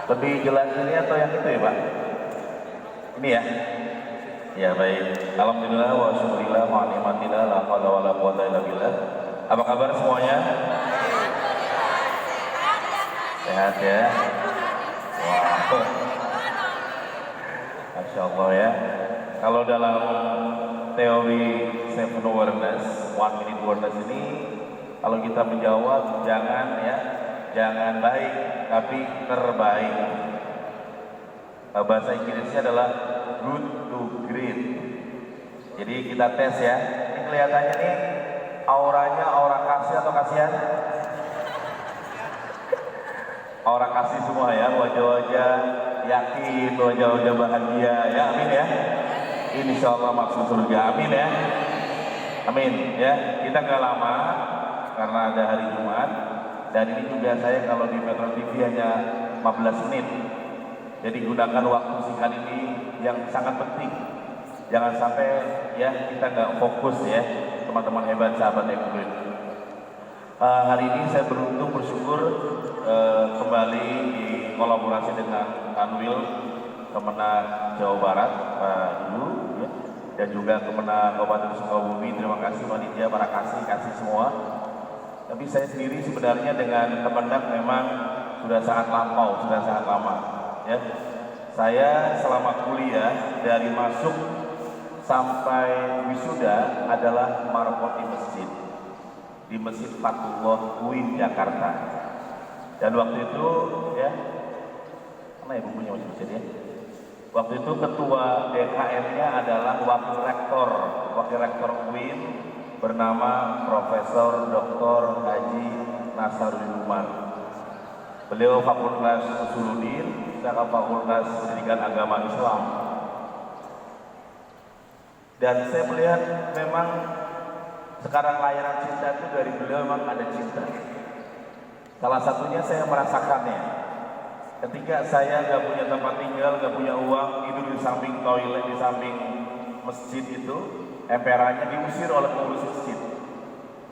Lebih jelas ini atau yang itu ya Pak? Ini ya? Ya baik. Alhamdulillah wa syukurillah wa ni'matillah la haula wa la quwata illa billah. Apa kabar semuanya? Sehat ya? Wow. Masya Allah ya. Kalau dalam teori seven awareness, one minute awareness ini, kalau kita menjawab jangan baik, tapi terbaik. Bahasa Inggrisnya adalah good to great. Jadi kita tes ya. Ini kelihatannya nih auranya aura kasih atau kasihan? Aura kasih semua ya, wajah-wajah yakin, wajah-wajah bahagia ya, amin ya. Insya Allah maksud surga, amin ya. Amin ya. Kita nggak lama karena ada hari Jumat dan ini juga saya kalau di Metro TV hanya 15 menit. Jadi gunakan waktu singkat ini yang sangat penting. Jangan sampai ya kita nggak fokus ya, teman-teman hebat sahabat Ekubrid. Hari ini saya beruntung bersyukur kembali di kolaborasi dengan Kanwil Kemenang Jawa Barat Pak Dulu ya, dan juga Kemenang Kabupaten Sukabumi. Terima kasih panitia, para kasih semua. Tapi saya sendiri sebenarnya dengan Kemenang memang sudah sangat lampau, sudah sangat lama. Ya, saya selama kuliah dari masuk sampai wisuda adalah marbot di Masjid Fatullah UIN Jakarta. Dan waktu itu ya, mana ya bukunya masih ya? Waktu itu ketua DKM-nya adalah wakil rektor UIN bernama Profesor Dr. Haji Nasaruddin Umar. Beliau Fakultas Usuluddin, saya Fakultas Pendidikan Agama Islam. Dan saya melihat memang sekarang layanan cinta itu dari beliau memang ada cinta. Salah satunya saya merasakannya. Ketika saya nggak punya tempat tinggal, nggak punya uang, tidur di samping toilet, di samping masjid itu, emperannya diusir oleh pengurus masjid.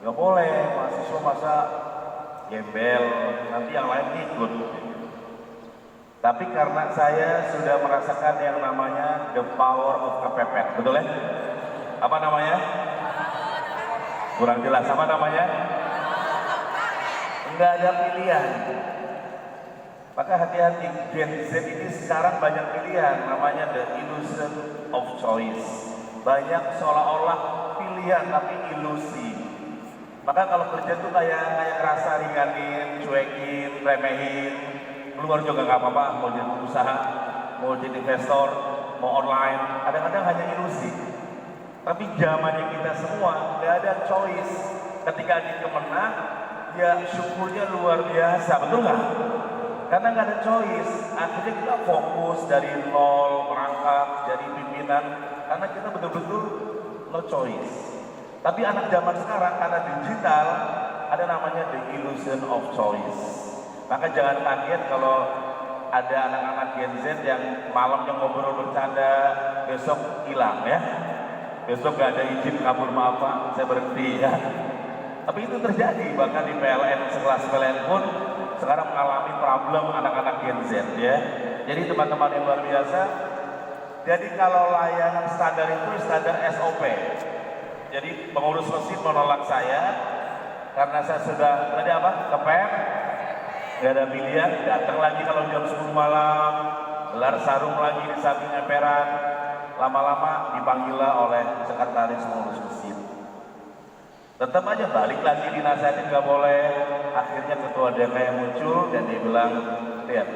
Nggak boleh, mahasiswa masa gembel, nanti yang lain ikut. Tapi karena saya sudah merasakan yang namanya the power of kepepet, betul ya? Apa namanya? Kurang jelas, apa namanya? Enggak ada pilihan. Maka hati-hati, Gen Z ini sekarang banyak pilihan, namanya the illusion of choice. Banyak seolah-olah pilihan tapi ilusi. Maka kalau kerja tuh kayak ngerasa ringanin, cuekin, remehin. Keluar juga nggak apa-apa, mau jadi pengusaha, mau jadi investor, mau online, kadang-kadang hanya ilusi. Tapi zamannya kita semua nggak ada choice. Ketika di Kemenang, ya syukurnya luar biasa, betul nggak? Karena nggak ada choice, akhirnya kita fokus dari nol merangkak jadi pimpinan, karena kita betul-betul no choice. Tapi anak zaman sekarang karena digital, ada namanya the illusion of choice. Maka jangan kaget kalau ada anak-anak Gen Z yang malamnya ngobrol bercanda, besok hilang ya. Besok gak ada izin kabur, maaf Pak, saya berhenti ya. Tapi itu terjadi, bahkan di PLN, sekelas PLN pun sekarang mengalami problem anak-anak Gen Z ya. Jadi teman-teman yang luar biasa, jadi kalau layanan standar itu standar SOP. Jadi pengurus masjid menolak saya karena saya sudah tadi apa? Kepep, nggak ada pilihan, datang lagi kalau jam 10 malam, gelar sarung lagi di samping emperan, lama-lama dipanggillah oleh sekretaris pengurus masjid. Tetap aja balik lagi dinasihatin nggak boleh. Akhirnya ketua DKM muncul dan dia bilang, lihat,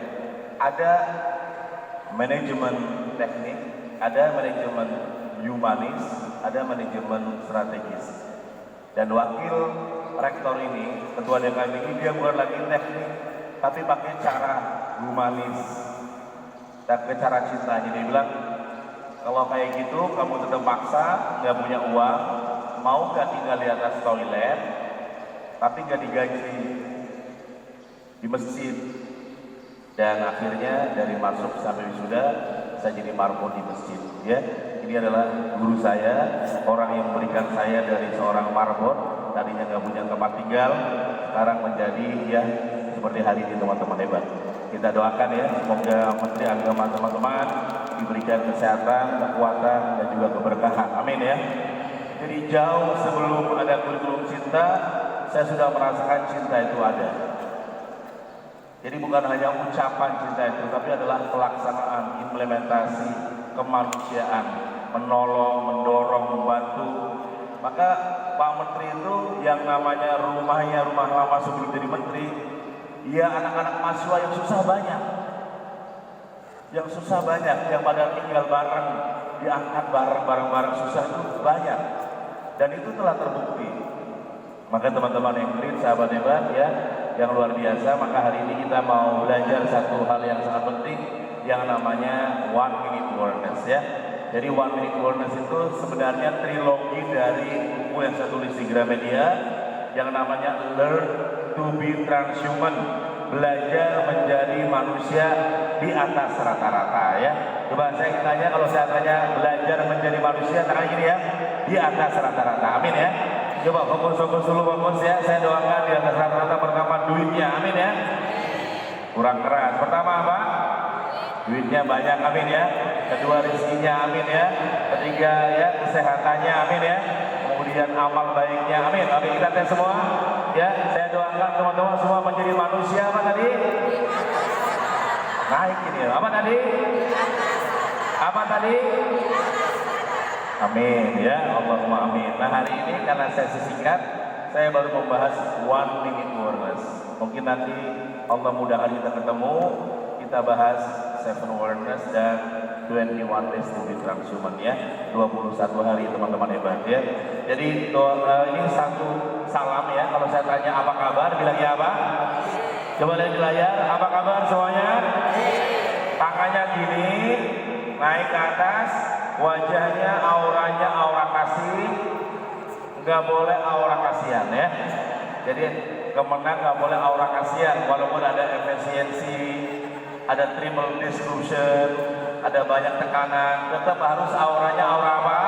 ada manajemen teknik, ada manajemen humanis, ada manajemen strategis. Dan wakil rektor ini, ketua DKM ini, dia bukan lagi teknik, tapi pakai cara humanis, pakai cara cinta. Jadi dia bilang, kalau kayak gitu kamu tetap paksa, nggak punya uang, mau gak tinggal di atas toilet, tapi gak digaji di masjid. Dan akhirnya dari masuk sampai wisuda, saya jadi marbot di masjid. Ya, ini adalah guru saya, orang yang memberikan saya dari seorang marbot, tadinya gak punya tempat tinggal, sekarang menjadi ya seperti hari ini teman-teman hebat. Kita doakan ya, semoga Menteri Agama teman-teman diberikan kesehatan, kekuatan, dan juga keberkahan. Amin ya. Jadi jauh sebelum ada kurikulum cinta, saya sudah merasakan cinta itu ada. Jadi bukan hanya ucapan cinta itu, tapi adalah pelaksanaan, implementasi, kemanusiaan, menolong, mendorong, membantu. Maka Pak Menteri itu yang namanya rumahnya rumah lama sebelum jadi menteri, ya anak-anak mahasiswa yang susah banyak. Yang susah banyak, yang pada tinggal bareng, diangkat bareng-bareng susah itu banyak. Dan itu telah terbukti. Maka teman-teman yang keren, sahabat hebat ya, yang luar biasa, maka hari ini kita mau belajar satu hal yang sangat penting, yang namanya 1 minute awareness ya. Jadi 1 minute awareness itu sebenarnya trilogi dari buku yang saya tulis di Gramedia, yang namanya Learn to be Transhuman, belajar menjadi manusia di atas rata-rata ya. Coba saya tanya, kalau saya tanya belajar menjadi manusia, tangan gini ya, di atas rata-rata, amin ya. Coba fokus dulu, fokus ya. Saya doakan di atas rata-rata. Pertama duitnya, amin ya. Kurang keras. Pertama apa? Duitnya banyak, amin ya. Kedua rezekinya, amin ya. Ketiga ya kesehatannya, amin ya. Kemudian amal baiknya, amin. Oke, kita tes semua ya. Saya doakan teman-teman semua menjadi manusia apa tadi? Naik ini ya. Apa tadi? Apa tadi? Amin ya, Allahumma amin. Nah hari ini karena saya singkat, saya baru membahas 1 minute awareness. Mungkin nanti Allah mudahkan kita ketemu, kita bahas 7 awareness dan 21 days to be transhuman ya. 21 hari teman-teman hebat ya. Jadi ini satu salam ya. Kalau saya tanya apa kabar, bilangnya apa? Coba lihat di layar, apa kabar semuanya? Tangannya gini, naik ke atas. Wajahnya, auranya aura kasih, nggak boleh aura kasihan ya. Jadi kemenang nggak boleh aura kasihan, walaupun ada efisiensi, ada triple disruption, ada banyak tekanan, tetap harus auranya aura apa?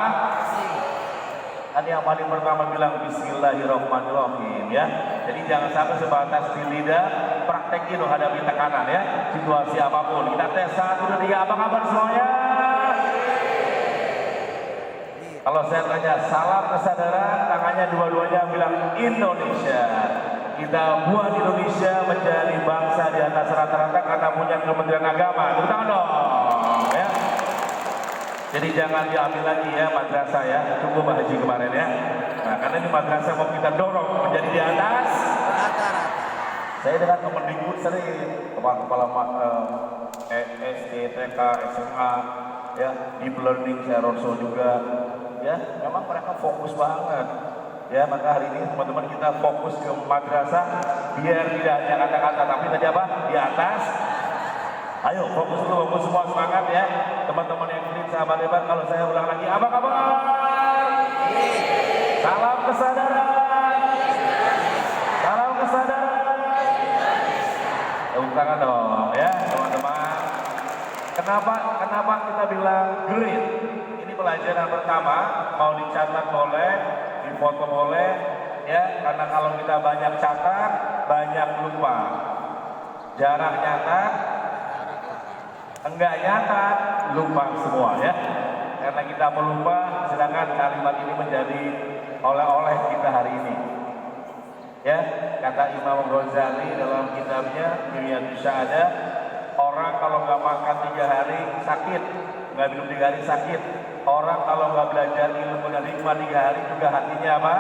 Tadi yang paling pertama bilang Bismillahirrahmanirrahim ya. Jadi jangan sampai sebatas di lidah, praktekin loh hadapi tekanan ya, situasi apapun. Kita tes 1, 2, 3, apa kabar semuanya? Kalau saya tanya salam kesadaran, tangannya dua-duanya bilang Indonesia. Kita buat Indonesia menjadi bangsa di atas rata-rata karena punya Kementerian Agama. Tepuk tangan dong, ya. Jadi jangan diambil lagi ya madrasah ya, cukup haji kemarin ya. Nah karena ini madrasah mau kita dorong menjadi di atas rata-rata. Saya dengan Kemendikbud sering, kepala SD, TK, SMA, ya, deep learning saya roadshow juga. Ya, memang mereka fokus banget. Ya, maka hari ini teman-teman kita fokus ke madrasah biar tidak hanya kata-kata tapi tadi apa? Di atas. Ayo fokus dulu, fokus semua semangat ya. Teman-teman yang keren, sahabat hebat, kalau saya ulang lagi, apa kabar? Salam kesadaran. Salam kesadaran. Tepuk tangan dong ya, teman-teman. Kenapa kita bilang great? Pelajaran pertama mau dicatat boleh, difoto boleh, ya karena kalau kita banyak catat, banyak lupa. Jarang nyatat, enggak nyatat, lupa semua ya. Karena kita melupa, sedangkan kalimat ini menjadi oleh-oleh kita hari ini. Ya, kata Imam Ghazali dalam kitabnya Dunia Syahada, orang kalau nggak makan 3 hari sakit, nggak minum 3 hari sakit. Orang kalau nggak belajar ilmu dan hikmah 3 hari juga hatinya apa?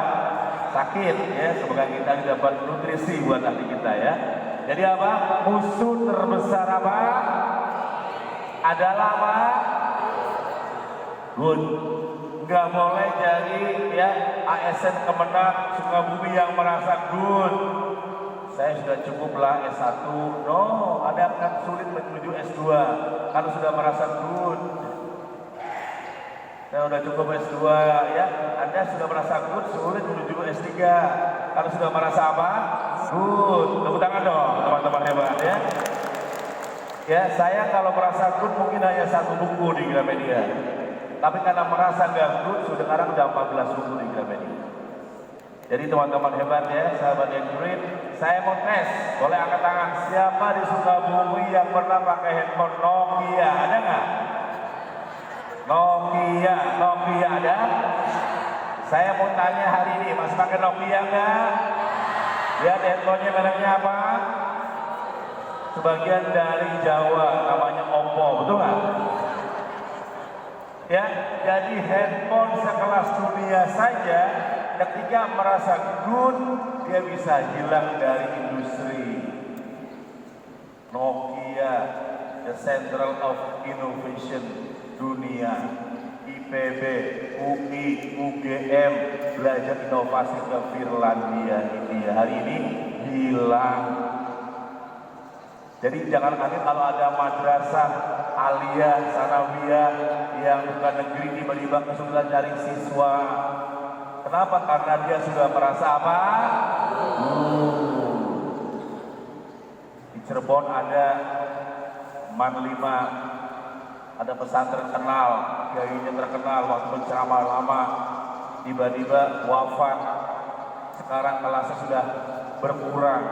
Sakit ya. Semoga kita dapat nutrisi buat hati kita ya. Jadi apa? Musuh terbesar apa? Adalah apa? Good. Nggak boleh jadi ya ASN Kemenang Sukabumi yang merasa good. Saya sudah cukuplah S1. No, ada akan sulit menuju S2 kalau sudah merasa good. Saya sudah cukup S2 ya, Anda sudah merasa good, sulit menuju S3. Kalau sudah merasa apa? Good. Tepuk tangan dong teman-teman hebat ya. Ya, saya kalau merasa good mungkin hanya 1 buku di Gramedia. Tapi karena merasa nggak good, sekarang udah 14 buku di Gramedia. Jadi teman-teman hebat ya, sahabat yang great, Saya mau tes, boleh angkat tangan. Siapa di Sukabumi yang pernah pakai handphone Nokia? Ada nggak? Nokia ada? Saya mau tanya hari ini, masih pakai Nokia nggak? Lihat handphonenya mereknya apa? Sebagian dari Jawa, namanya Oppo, betul nggak? Ya, jadi handphone sekelas dunia saja ketika merasa good, dia bisa hilang dari industri. Nokia, the Central of Innovation dunia, IPB, UI, UGM, belajar inovasi ke Finlandia, India, hari ini hilang. Jadi jangan kaget kalau ada madrasah aliyah, sanawiyah yang bukan negeri tiba-tiba kesulitan cari siswa. Kenapa? Karena dia sudah merasa apa? Di Cirebon ada Man 5, ada pesantren terkenal, kiainya terkenal waktu berceramah lama, tiba-tiba wafat. Sekarang kelasnya sudah berkurang.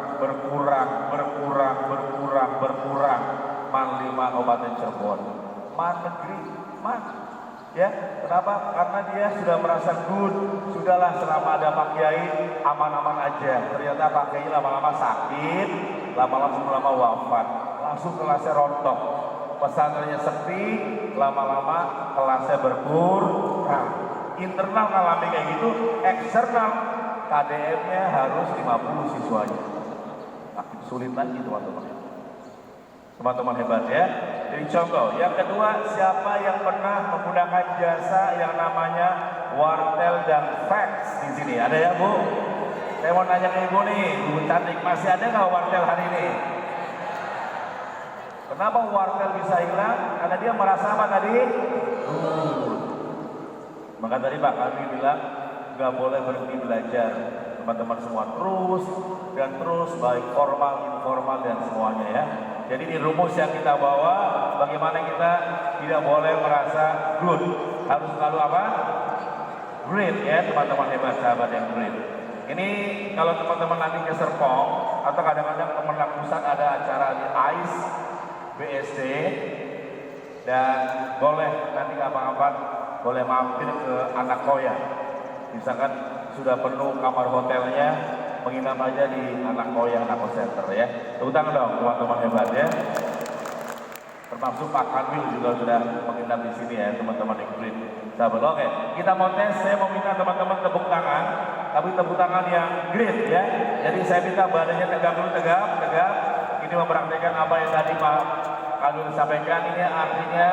Man 5 Kabupaten Cirebon, man negeri, man. Ya, kenapa? Karena dia sudah merasa good, sudahlah selama ada Pak Kiai aman-aman aja. Ternyata Pak Kiai lama-lama sakit, lama-lama wafat, langsung kelasnya rontok. Pesantrennya sepi, lama-lama kelasnya berkurang. Internal ngalami kayak gitu, eksternal KDM-nya harus 50 siswanya. Makin sulit lagi teman-teman. Teman-teman hebat ya. Jadi contoh, yang kedua, siapa yang pernah menggunakan jasa yang namanya wartel dan fax di sini? Ada ya Bu? Saya mau nanya ke Ibu nih, Bu cantik, masih ada nggak wartel hari ini? Kenapa wartel bisa hilang? Karena dia merasa apa tadi? Maka tadi Pak Kami bilang nggak boleh berhenti belajar. Teman-teman semua terus dan terus, baik formal, informal dan semuanya ya. Jadi ini rumus yang kita bawa, bagaimana kita tidak boleh merasa good, harus selalu apa? Great ya teman-teman hebat, sahabat yang great. Ini kalau teman-teman nanti ke Serpong atau kadang-kadang Kemenang Pusat ada acara di AIS BSD, dan boleh nanti kapan-kapan boleh mampir ke Anak Koya. Misalkan sudah penuh kamar hotelnya, menginap aja di Anak Koya, Anak Center ya. Tepuk tangan dong teman-teman hebat ya. Termasuk Pak Kanwil juga sudah menginap di sini ya teman-teman yang great. Sahabat, oke, kita mau tes. Saya mau minta teman-teman tepuk tangan, tapi tepuk tangan yang great ya. Jadi saya minta badannya tegak dulu, tegap. Ini mempraktikkan apa yang tadi Pak Kanwil sampaikan. Ini artinya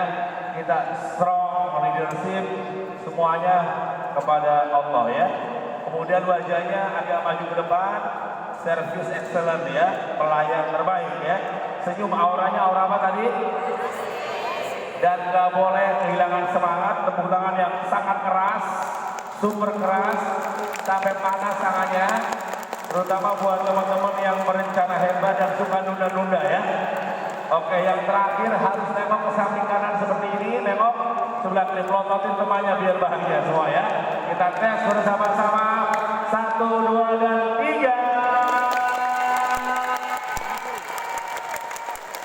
kita strong leadership semuanya kepada Allah ya. Kemudian wajahnya agak maju ke depan, service excellent ya, pelayan terbaik ya. Senyum, auranya aura apa tadi? Dan gak boleh kehilangan semangat, tepuk tangan yang sangat keras, super keras, sampai panas tangannya. Terutama buat teman-teman yang berencana hebat dan suka nunda-nunda ya. Oke, yang terakhir harus nengok ke samping kanan seperti ini, nengok sebelah kiri, pelototin temannya biar bahagia semua ya. Kita tes bersama-sama, 1, 2, dan 3.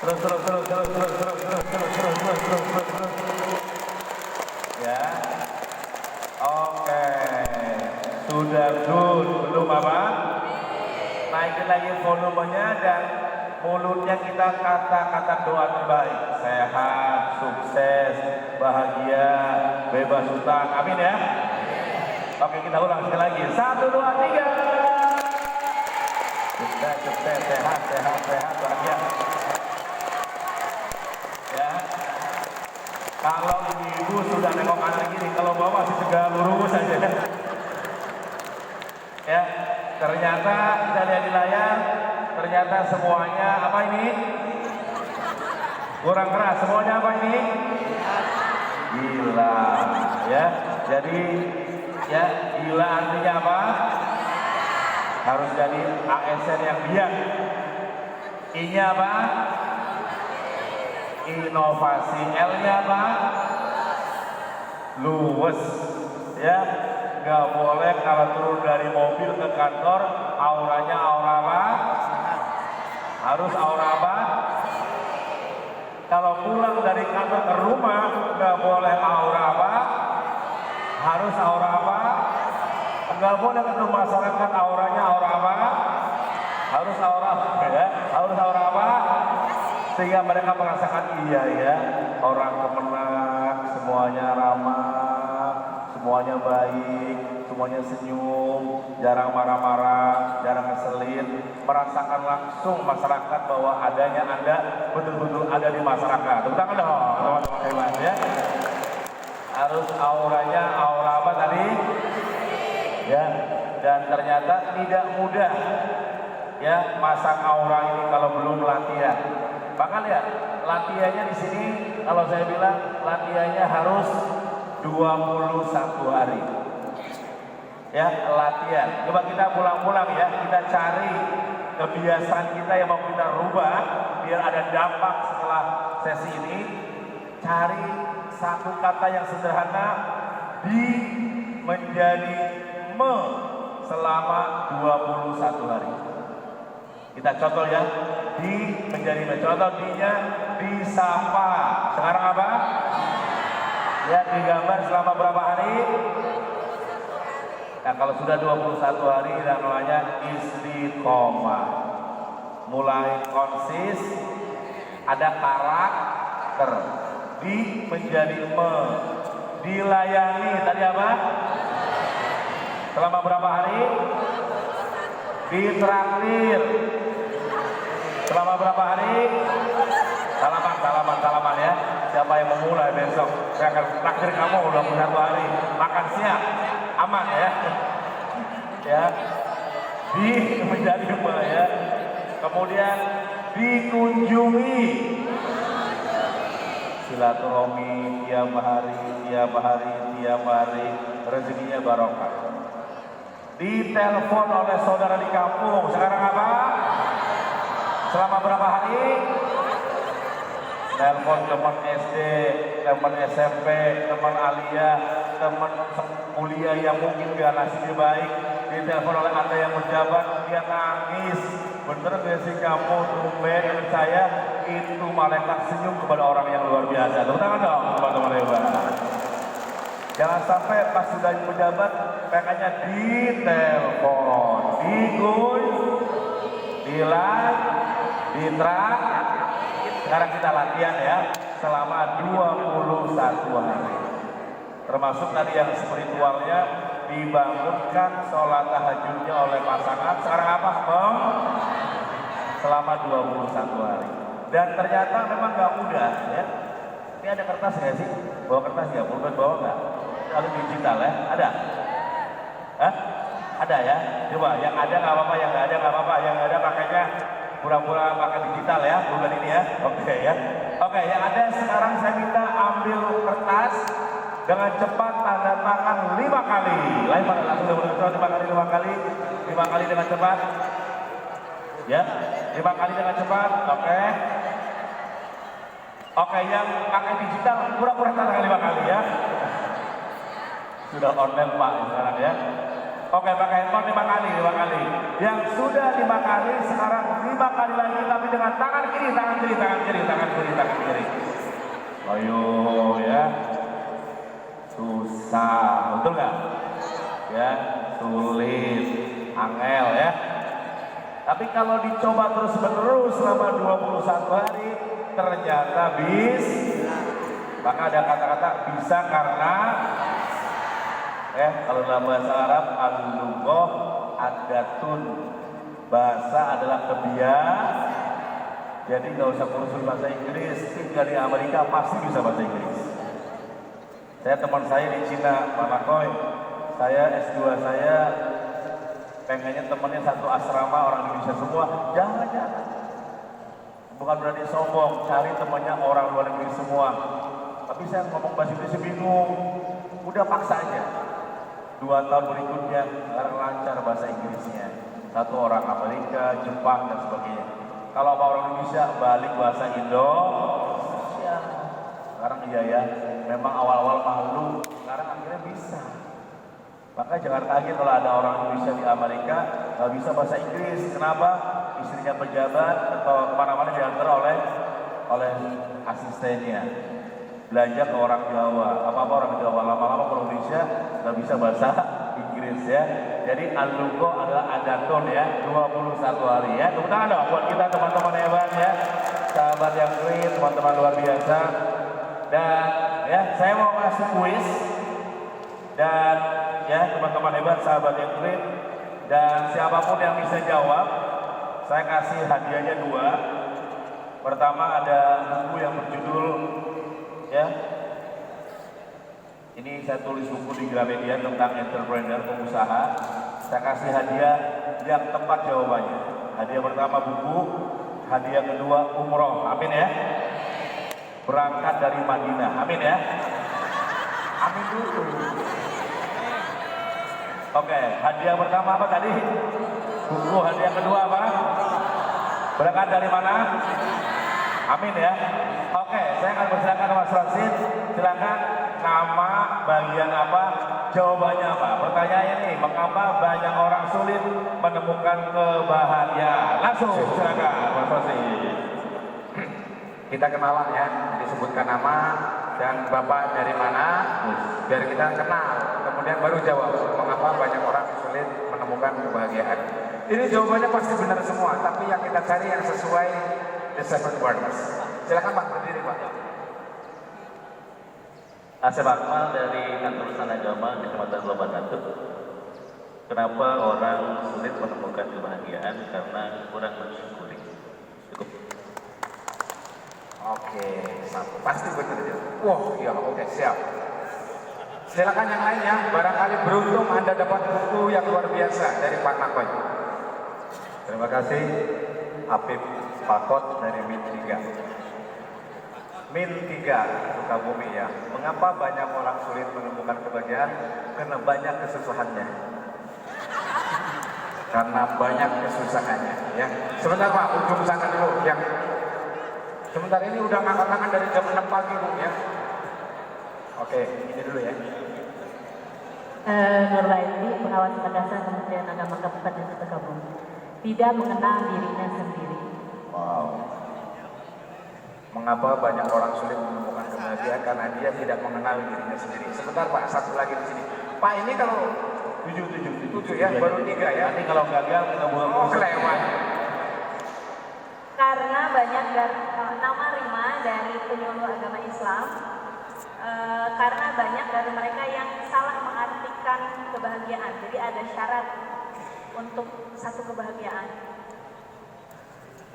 Terus. Ya. Oke. Sudah good, belum apa? Naikin lagi volumenya dan mulutnya kita kata-kata doa terbaik. Sehat, sukses, bahagia, bebas hutang. Amin ya. Oke, kita ulang sekali lagi. 1, 2, 3. Sukses, sehat, bahagia. Ya. Kalau ibu sudah nengok kanan kiri, kalau bawa masih tegak lurus saja. Ya. Ternyata kita lihat di layar, ternyata semuanya apa ini? Kurang keras. Semuanya apa ini? Gila. Ya. Jadi ya, gila artinya apa? Harus jadi ASN yang biak. I-nya apa? Inovasi. L-nya apa? Luwes. Ya, nggak boleh kalau turun dari mobil ke kantor auranya aura apa? Harus aura apa? Kalau pulang dari kantor ke rumah nggak boleh aura apa? Harus aura apa? Nggak boleh ketemu masyarakat auranya aura apa? Harus aura apa ya? Harus aura apa? Sehingga mereka merasakan iya ya, orang kemenang, semuanya ramah, semuanya baik, semuanya senyum, jarang marah-marah, jarang ngeselin, merasakan langsung masyarakat bahwa adanya Anda betul-betul ada di masyarakat. Tepuk tangan dong, teman-teman hebat ya. Harus auranya aura apa tadi? Ya, dan ternyata tidak mudah ya masang aura ini kalau belum latihan. Maka lihat, latihannya di sini kalau saya bilang latihannya harus 21 hari. Ya, latihan. Coba kita pulang-pulang ya, kita cari kebiasaan kita yang mau kita rubah biar ada dampak setelah sesi ini. Cari satu kata yang sederhana di menjadi me selama 21 hari. Kita contoh ya, di menjadi me. Contoh di-nya disapa. Sekarang apa? Ya, digambar selama berapa hari? Nah, kalau sudah 21 hari namanya istiqomah. Mulai konsis, ada karakter. Di menjadi me. Dilayani, tadi apa? Selama berapa hari? Ditraktir. Selama berapa hari? Salaman ya. Siapa yang memulai besok? Saya akan traktir kamu 21 hari. Makan siap, aman ya. Ya. Di menjadi me ya. Kemudian dikunjungi. Silaturahmi tiap hari, rezekinya barokah. Ditelepon oleh saudara di kampung. Sekarang apa? Selama berapa hari? Telepon teman SD, teman SMP, teman aliyah, teman kuliah yang mungkin gak nasibnya baik. Ditelepon oleh Anda yang menjabat, dia nangis. Bener gak sih kamu tumben saya? Itu malaikat senyum kepada orang yang luar biasa. Tepuk tangan dong teman-teman hebat. Jangan sampai pas sudah menjabat pengennya ditelepon, ditrak. Sekarang kita latihan ya selama 21 hari. Termasuk tadi yang spiritualnya dibangunkan sholat tahajudnya oleh pasangan. Sekarang apa? Selama 21 hari. Dan ternyata memang gak mudah ya. Ini ada kertas nggak sih? Bawa kertas nggak? Pulpen bawa nggak? Kalau digital ya? Ada? Hah? Ada ya? Coba yang ada nggak apa-apa, yang nggak ada nggak apa-apa. Yang nggak ada pakainya pura-pura pakai digital ya, pulpen ini ya. Oke ya. Oke, yang ada sekarang saya minta ambil kertas dengan cepat tanda tangan 5 kali. Lain pada langsung coba 5 kali dengan cepat. Ya, 5 kali dengan cepat. Oke. Oke, yang pakai digital pura-pura tanda tangan 5 kali ya. Sudah online Pak sekarang ya. Oke, pakai handphone 5 kali. Yang sudah 5 kali sekarang 5 kali lagi tapi dengan tangan kiri. Ayo ya. Susah, betul nggak? Ya, sulit, angel ya. Tapi kalau dicoba terus-menerus selama 21 hari ternyata bisa. Maka ada kata-kata bisa karena kalau dalam bahasa Arab al-lughah adatun, bahasa adalah kebiasaan. Jadi nggak usah kursus bahasa Inggris, tinggal di Amerika pasti bisa bahasa Inggris. Saya teman saya di Cina, Pak Makoy, saya S2 saya pengennya temennya satu asrama orang Indonesia semua. Jangan. Bukan berarti sombong, cari temannya orang luar negeri semua. Tapi saya ngomong bahasa Inggris bingung, udah paksa aja. 2 tahun berikutnya sekarang lancar bahasa Inggrisnya. Satu orang Amerika, Jepang dan sebagainya. Kalau orang Indonesia balik bahasa Indonesia. Sekarang iya ya, memang awal-awal malu, sekarang akhirnya bisa. Maka jangan kaget kalau ada orang Indonesia di Amerika nggak bisa bahasa Inggris. Kenapa? istrinya pejabat atau kemana-mana diantar oleh asistennya. Belajar ke orang Jawa, apa-apa orang Jawa, lama-lama ke Indonesia nggak bisa bahasa Inggris ya. Jadi Al-Lugo adalah adaton ya, 21 hari ya. Tepuk tangan dong buat kita teman-teman hebat ya, sahabat yang keren, teman-teman luar biasa. Dan ya, saya mau kasih kuis dan ya teman-teman hebat, sahabat yang keren, dan siapapun yang bisa jawab, saya kasih hadiahnya 2. Pertama ada buku yang berjudul ya, ini saya tulis buku di Gramedia tentang entrepreneur, pengusaha. Saya kasih hadiah yang tepat jawabannya. Hadiah pertama buku, hadiah kedua umroh. Amin ya. Berangkat dari Madinah. Amin ya. Amin dulu. Oke, hadiah pertama apa tadi? Buku. Hadiah kedua apa? Berangkat dari mana? Amin ya. Oke, saya akan persilakan Mas Rasid. Silakan, nama, bagian apa, jawabannya apa. Pertanyaannya nih, mengapa banyak orang sulit menemukan kebahagiaan? Langsung silakan Mas Rasid. Kita kenalan ya, disebutkan nama dan Bapak dari mana, biar kita kenal. Kemudian baru jawab, mengapa banyak orang sulit menemukan kebahagiaan. Ini jawabannya pasti benar semua, tapi yang kita cari yang sesuai the 7 words. Silakan Pak, berdiri Pak. Asep Akmal dari Kantor Urusan Agama Kecamatan Loban Batu. Kenapa orang sulit menemukan kebahagiaan? Karena kurang mensyukuri. Cukup. Oke, satu. Pasti benar ya. Wah, iya, oke, siap. Silakan yang lainnya, barangkali beruntung Anda dapat buku yang luar biasa dari Pak Nakoy. Terima kasih, Habib Pakot dari Min 3. Min 3, Sukabumi ya. Mengapa banyak orang sulit menemukan kebahagiaan? Karena banyak kesusahannya. Karena banyak kesusahannya ya. Sebentar Pak, ujung sana dulu yang sebentar ini udah ngangkat tangan dari jam 6 pagi Bu ya. Oke, ini dulu ya. Nurlaini, pengawas madrasah Kementerian Agama Kabupaten Sukabumi. Tidak mengenal dirinya sendiri. Wow. Mengapa banyak orang sulit menemukan kebahagiaan? Karena dia tidak mengenal dirinya sendiri. Sebentar Pak, satu lagi di sini. Pak, ini kalau 7 ya, baru 3 ya. Nanti kalau gagal kita buang. Oh, kelewat. Karena banyak nama Rima dari penyuluh agama Islam. Karena banyak dari mereka yang salah mengartikan kebahagiaan. Jadi ada syarat untuk satu kebahagiaan.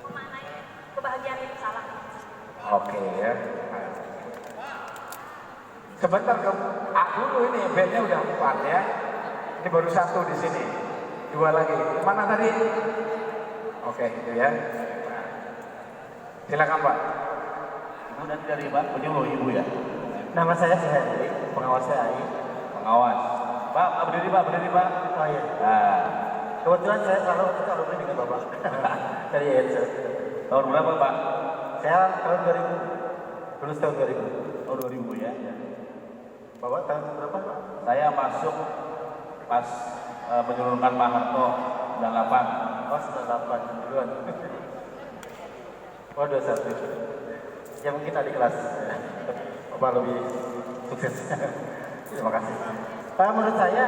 Memaknai kebahagiaan itu salah. Oke ya. Sebentar ke dulu ini bandnya udah 4 ya. Ini baru 1 di sini. 2 lagi. Mana tadi? Oke, itu ya. Silakan Pak. Ibu nanti dari Pak, penyuluh Ibu ya. Nama saya Syahri, pengawas AI. Pengawas. Pak, berdiri Pak, berdiri Pak. Oh iya. Nah, Kebetulan saya selalu alumni dengan Bapak dari INSE. tahun berapa Pak? Saya tahun 2000, lulus tahun 2000. Oh 2000 ya. Bapak tahun berapa Pak? Saya masuk pas penyuluhan Pak Harto 98. Oh 98 duluan. Oh 21. Ya mungkin adik kelas. Bapak lebih sukses. Terima kasih. Pak, menurut saya,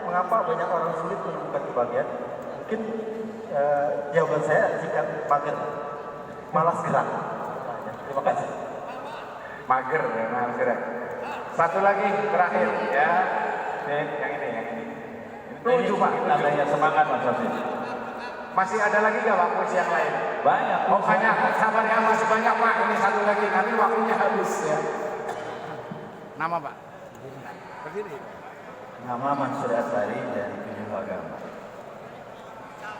mengapa banyak orang sulit menemukan kebahagiaan? Mungkin jawaban saya jika mager, malas gerak. Terima kasih. Mager ya, malas gerak. Satu lagi terakhir ya. Yang ini. Tujuh Pak. Adanya semangat Mas Rasid. Masih ada lagi nggak Pak puisi yang lain? Banyak. Oh banyak, sabar ya masih banyak Pak. Ini satu lagi, nanti waktunya habis ya. Nama Pak? Berdiri. Nama Mansur Asari dari Penyuluh Agama.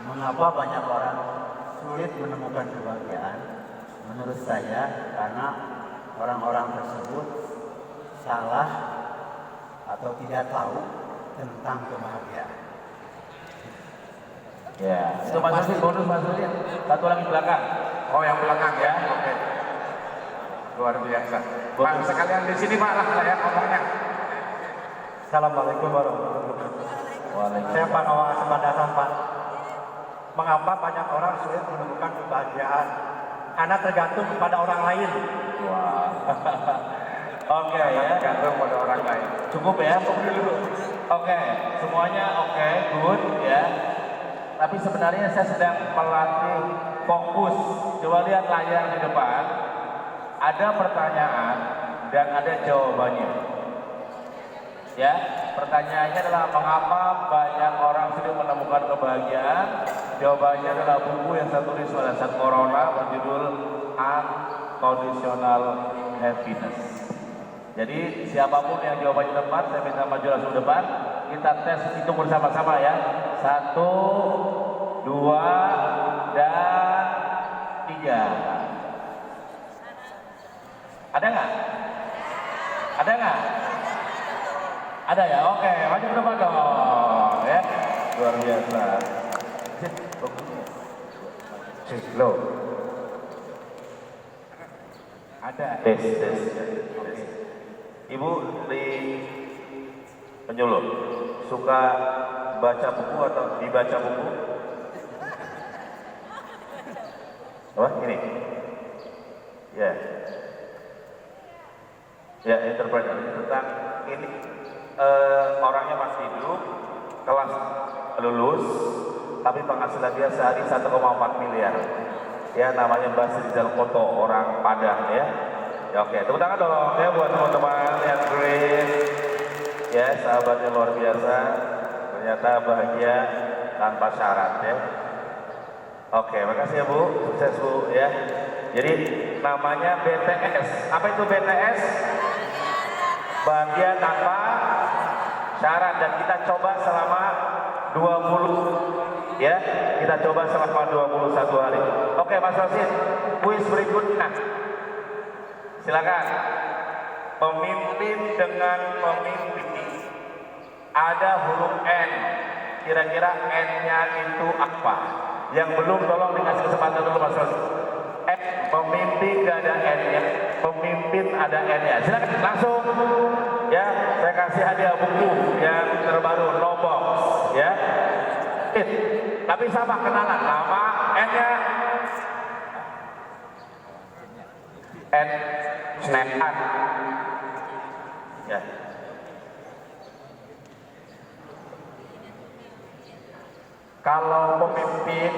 Mengapa banyak orang sulit menemukan kebahagiaan? Menurut saya karena orang-orang tersebut salah atau tidak tahu tentang kebahagiaan. Ya, itu Mas Rasid, bonus Mas Rasid. Satu lagi belakang. Oh yang belakang ya, oke. Luar biasa. Pak sekalian di sini Pak lah ya ngomongnya. Assalamualaikum warahmatullahi wabarakatuh. Waalaikumsalam. Saya pengawas madrasah Pak. Mengapa banyak orang sulit menemukan kebahagiaan? Karena tergantung pada orang lain. Wah. Oke ya. Tergantung pada orang lain. Cukup ya. Oke, semuanya oke, good ya. Tapi sebenarnya saya sedang melatih fokus. Coba lihat layar di depan. Ada pertanyaan dan ada jawabannya. Ya, pertanyaannya adalah mengapa banyak orang sulit menemukan kebahagiaan? Jawabannya adalah buku yang saya tulis pada saat Corona berjudul Unconditional Happiness. Jadi siapapun yang jawabannya tepat, saya minta maju langsung depan. Kita tes hitung bersama-sama ya. 1, 2, dan 3. Ada nggak? Ada nggak? Ada ya? Oke, maju ke depan dong. Ya, luar biasa. Loh. Ada. Tes. Ibu di penyuluh suka baca buku atau dibaca buku? Apa? Ini? Ya. Ya, interpreter tentang ini orangnya masih hidup, kelas lulus, tapi penghasilan dia sehari 1,4 miliar. Ya, namanya Mbak Rizal Koto, orang Padang ya. Ya, oke, tepuk tangan dong ya buat teman-teman yang great. Ya, sahabatnya luar biasa. Ternyata bahagia tanpa syarat ya. Oke, makasih ya Bu, sukses Bu ya. Jadi namanya BTS. Apa itu BTS? Bahagia tanpa syarat, dan kita coba selama 20 ya. Kita coba selama 21 hari. Oke, Mas Rosid, kuis berikutnya. Silakan. Pemimpin dengan pemimpin. Ada huruf N. Kira-kira N-nya itu apa? Yang belum tolong dikasih kesempatan dulu Mas Rosid. Pemimpin gak ada N-nya, pemimpin ada N-nya. Silakan langsung ya, saya kasih hadiah buku yang terbaru, no box ya. Tapi sama kenalan, nama N-nya N Snapan ya. Kalau pemimpin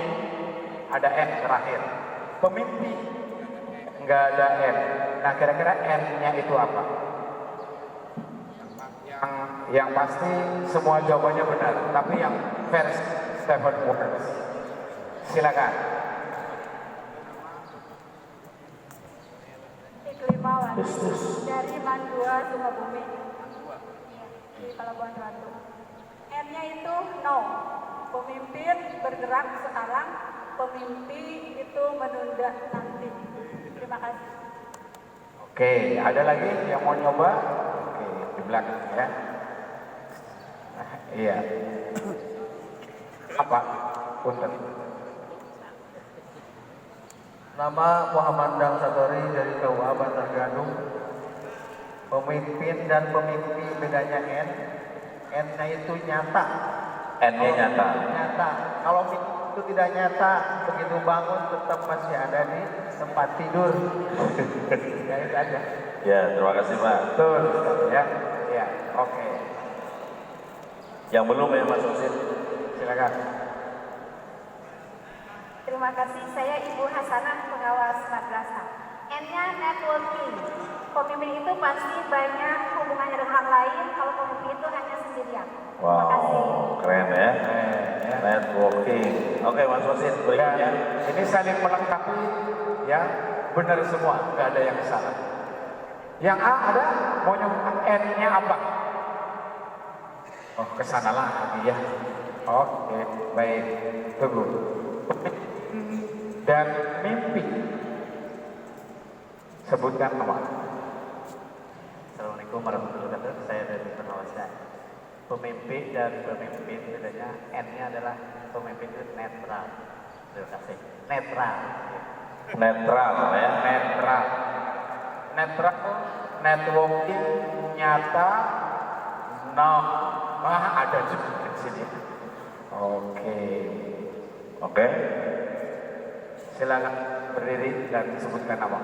ada N terakhir. Pemimpin nggak ada N. Nah, kira-kira N-nya itu apa? Yang pasti semua jawabannya benar, tapi yang versi Stephen Waters. Silakan. Iklimawan dari Mandua, Sukabumi. Di Pelabuhan Ratu. N-nya itu no. Pemimpin bergerak sekarang, pemimpi itu menunda nanti. Terima kasih. Oke, ada lagi yang mau nyoba? Oke, di belakang ya. Nah, iya. Apa? Punten. Nama Muhammad Dang Satori dari KUA Bantar Gadung. Pemimpin dan pemimpi bedanya N. N-nya itu nyata. N-nya nyata. Nyata. Kalau itu tidak nyata, begitu bangun tetap masih ada di tempat tidur. Ya itu aja. Ya, terima kasih Pak. Betul, ya. Ya, oke. Yang belum ya Mas Rosid. Silakan. Terima kasih. Saya Ibu Hasanah, pengawas madrasah. N-nya networking. Pemimpin itu pasti banyak hubungannya dengan orang lain. Kalau pemimpin itu hanya sendirian. Terima kasih. Wow, keren ya. Networking. Oke, Mas Rosid, Dan berikutnya. ini saling melengkapi, ya, benar semua, nggak ada yang salah. Yang A ada, mau nyoba N-nya apa? Oh, kesana lagi ya. Oke, baik. Tunggu. Dan mimpi. Sebutkan nama. Assalamualaikum warahmatullahi wabarakatuh. Saya dari pengawasan. Pemimpin dan pemimpin bedanya N-nya adalah pemimpin itu netral. Terima kasih. Netral. Netral ya. Netral. Netral, networking, nyata, no. Wah, ada juga di sini. Oke. Oke. Silakan berdiri dan sebutkan nama.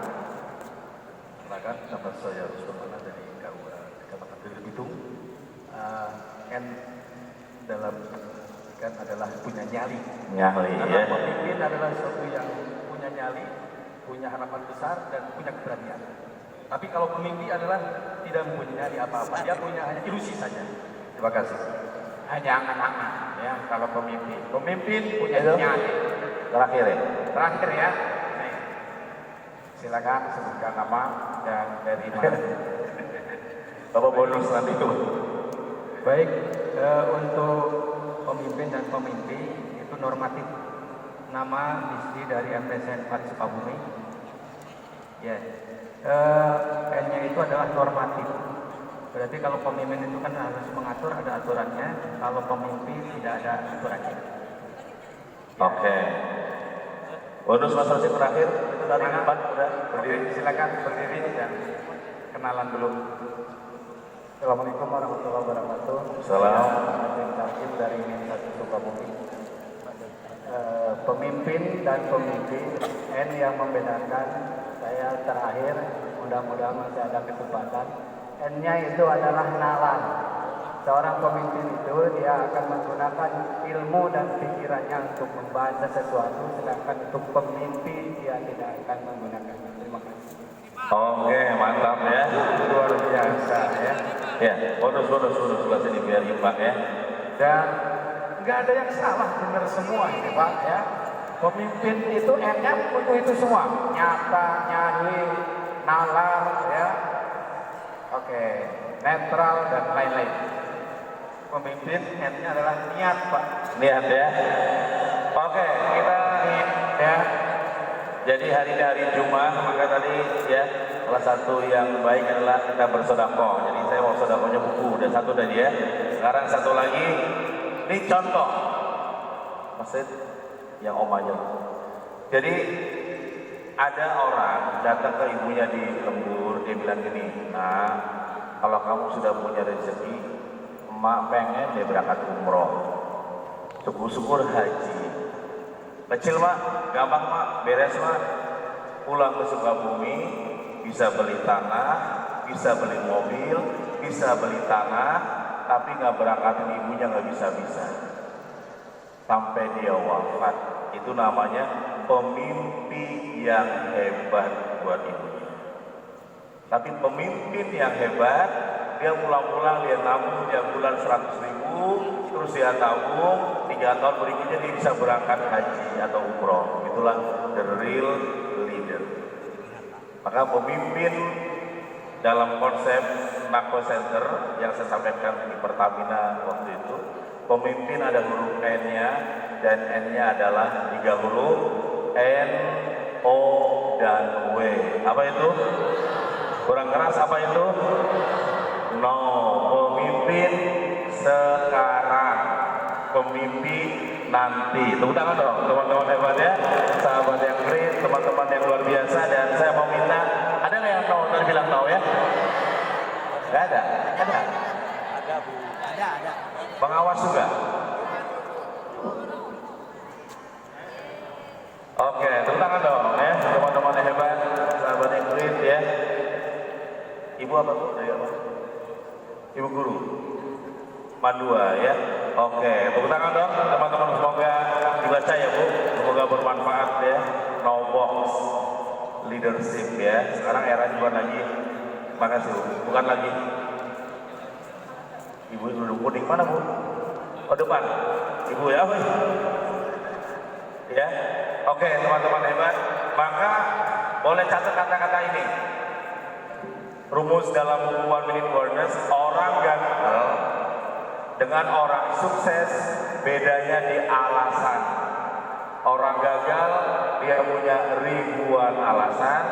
Silakan, nama saya Rusmana dari KUA Kecamatan Deli Bitung. N dalam kan adalah punya nyali. Nyali Karena ya. pemimpin adalah sesuatu yang punya nyali, punya harapan besar dan punya keberanian. Tapi kalau pemimpin adalah tidak mempunyai nyali apa-apa, dia punya hanya ilusi saja. Terima kasih. Hanya angan-angan ya kalau pemimpin. Pemimpin punya Itu. nyali. Terakhir ya. Terakhir ya. Nih. Silakan sebutkan nama dan dari mana. Bapak bonus nanti itu. Baik, untuk pemimpin dan pemimpin itu normatif. Nama istri dari MTSN 4 Sukabumi. Ya, N-nya itu adalah normatif. Berarti kalau pemimpin itu kan harus mengatur, ada aturannya. Kalau pemimpin tidak ada aturannya. Oke. Bonus Mas Rosi terakhir itu dari depan udah berdiri. Silakan berdiri dan kenalan dulu. Assalamualaikum warahmatullahi wabarakatuh. Salam. Saya Hakim dari Min 1 Sukabumi. Pemimpin dan pemimpin N yang membedakan saya terakhir, mudah-mudahan masih ada kesempatan. N-nya itu adalah nalar. Seorang pemimpin itu dia akan menggunakan ilmu dan pikirannya untuk membaca sesuatu, sedangkan untuk pemimpin dia tidak akan menggunakannya. Terima kasih. Oke, mantap ya. Luar biasa ya. Ya, bonus sebelah sini biar imbang ya. Dan nggak ada yang salah, benar semua ini Pak ya. Pemimpin itu N-nya untuk itu semua, nyata, nyali, nalar ya. Oke, netral dan lain-lain. Pemimpin N-nya adalah niat Pak. Niat ya. Oke, kita Ya, jadi hari ini hari Jumat, maka tadi ya salah satu yang baik adalah kita bersedekah. Jadi saya mau sedekahnya buku, udah satu tadi ya. Sekarang satu lagi, ini contoh masjid yang Om aja. Jadi ada orang datang ke ibunya di lembur, dia bilang gini, nah kalau kamu sudah punya rezeki, emak pengen dia berangkat umroh, syukur-syukur haji. Kecil mak, gampang mak, beres mak, pulang ke Sukabumi, bisa beli tanah, bisa beli mobil, bisa beli tanah, tapi nggak berangkatin ibunya nggak bisa-bisa. Sampai dia wafat, itu namanya pemimpin yang hebat buat ibunya. Tapi pemimpin yang hebat, dia pulang-pulang, dia nabung, dia bulan 100.000, terus dia tabung, 3 tahun berikutnya dia bisa berangkat haji atau umroh. Itulah the real leader. Maka pemimpin dalam konsep Nako Center yang saya sampaikan di Pertamina waktu itu, pemimpin ada huruf N-nya dan N-nya adalah 3 huruf N, O, dan W. Apa itu? Kurang keras apa itu? No, pemimpin sekarang, pemimpin nanti. Tepuk tangan dong, teman-teman hebat ya, sahabat yang great, teman-teman yang luar biasa. Dan saya mau minta, ada nggak yang no? Tadi bilang no ya? Nggak ada? Ada? Ada Bu. Ada. Pengawas juga? Oke, tepuk tangan dong ya, teman-teman yang hebat, sahabat yang great ya. Ibu apa Bu? Dari apa? Ibu guru? Mandua ya. Oke, tepuk tangan dong teman-teman, semoga dibaca ya Bu, semoga bermanfaat ya. No box leadership ya. Sekarang era bukan lagi, makasih Bu, bukan lagi. Ibu duduk kuning mana Bu? Oh depan. Ibu ya. Ya. Oke teman-teman hebat. Maka boleh catat kata-kata ini. Rumus dalam buku One Minute Warners, orang gagal dengan orang sukses bedanya di alasan. Orang gagal dia punya ribuan alasan,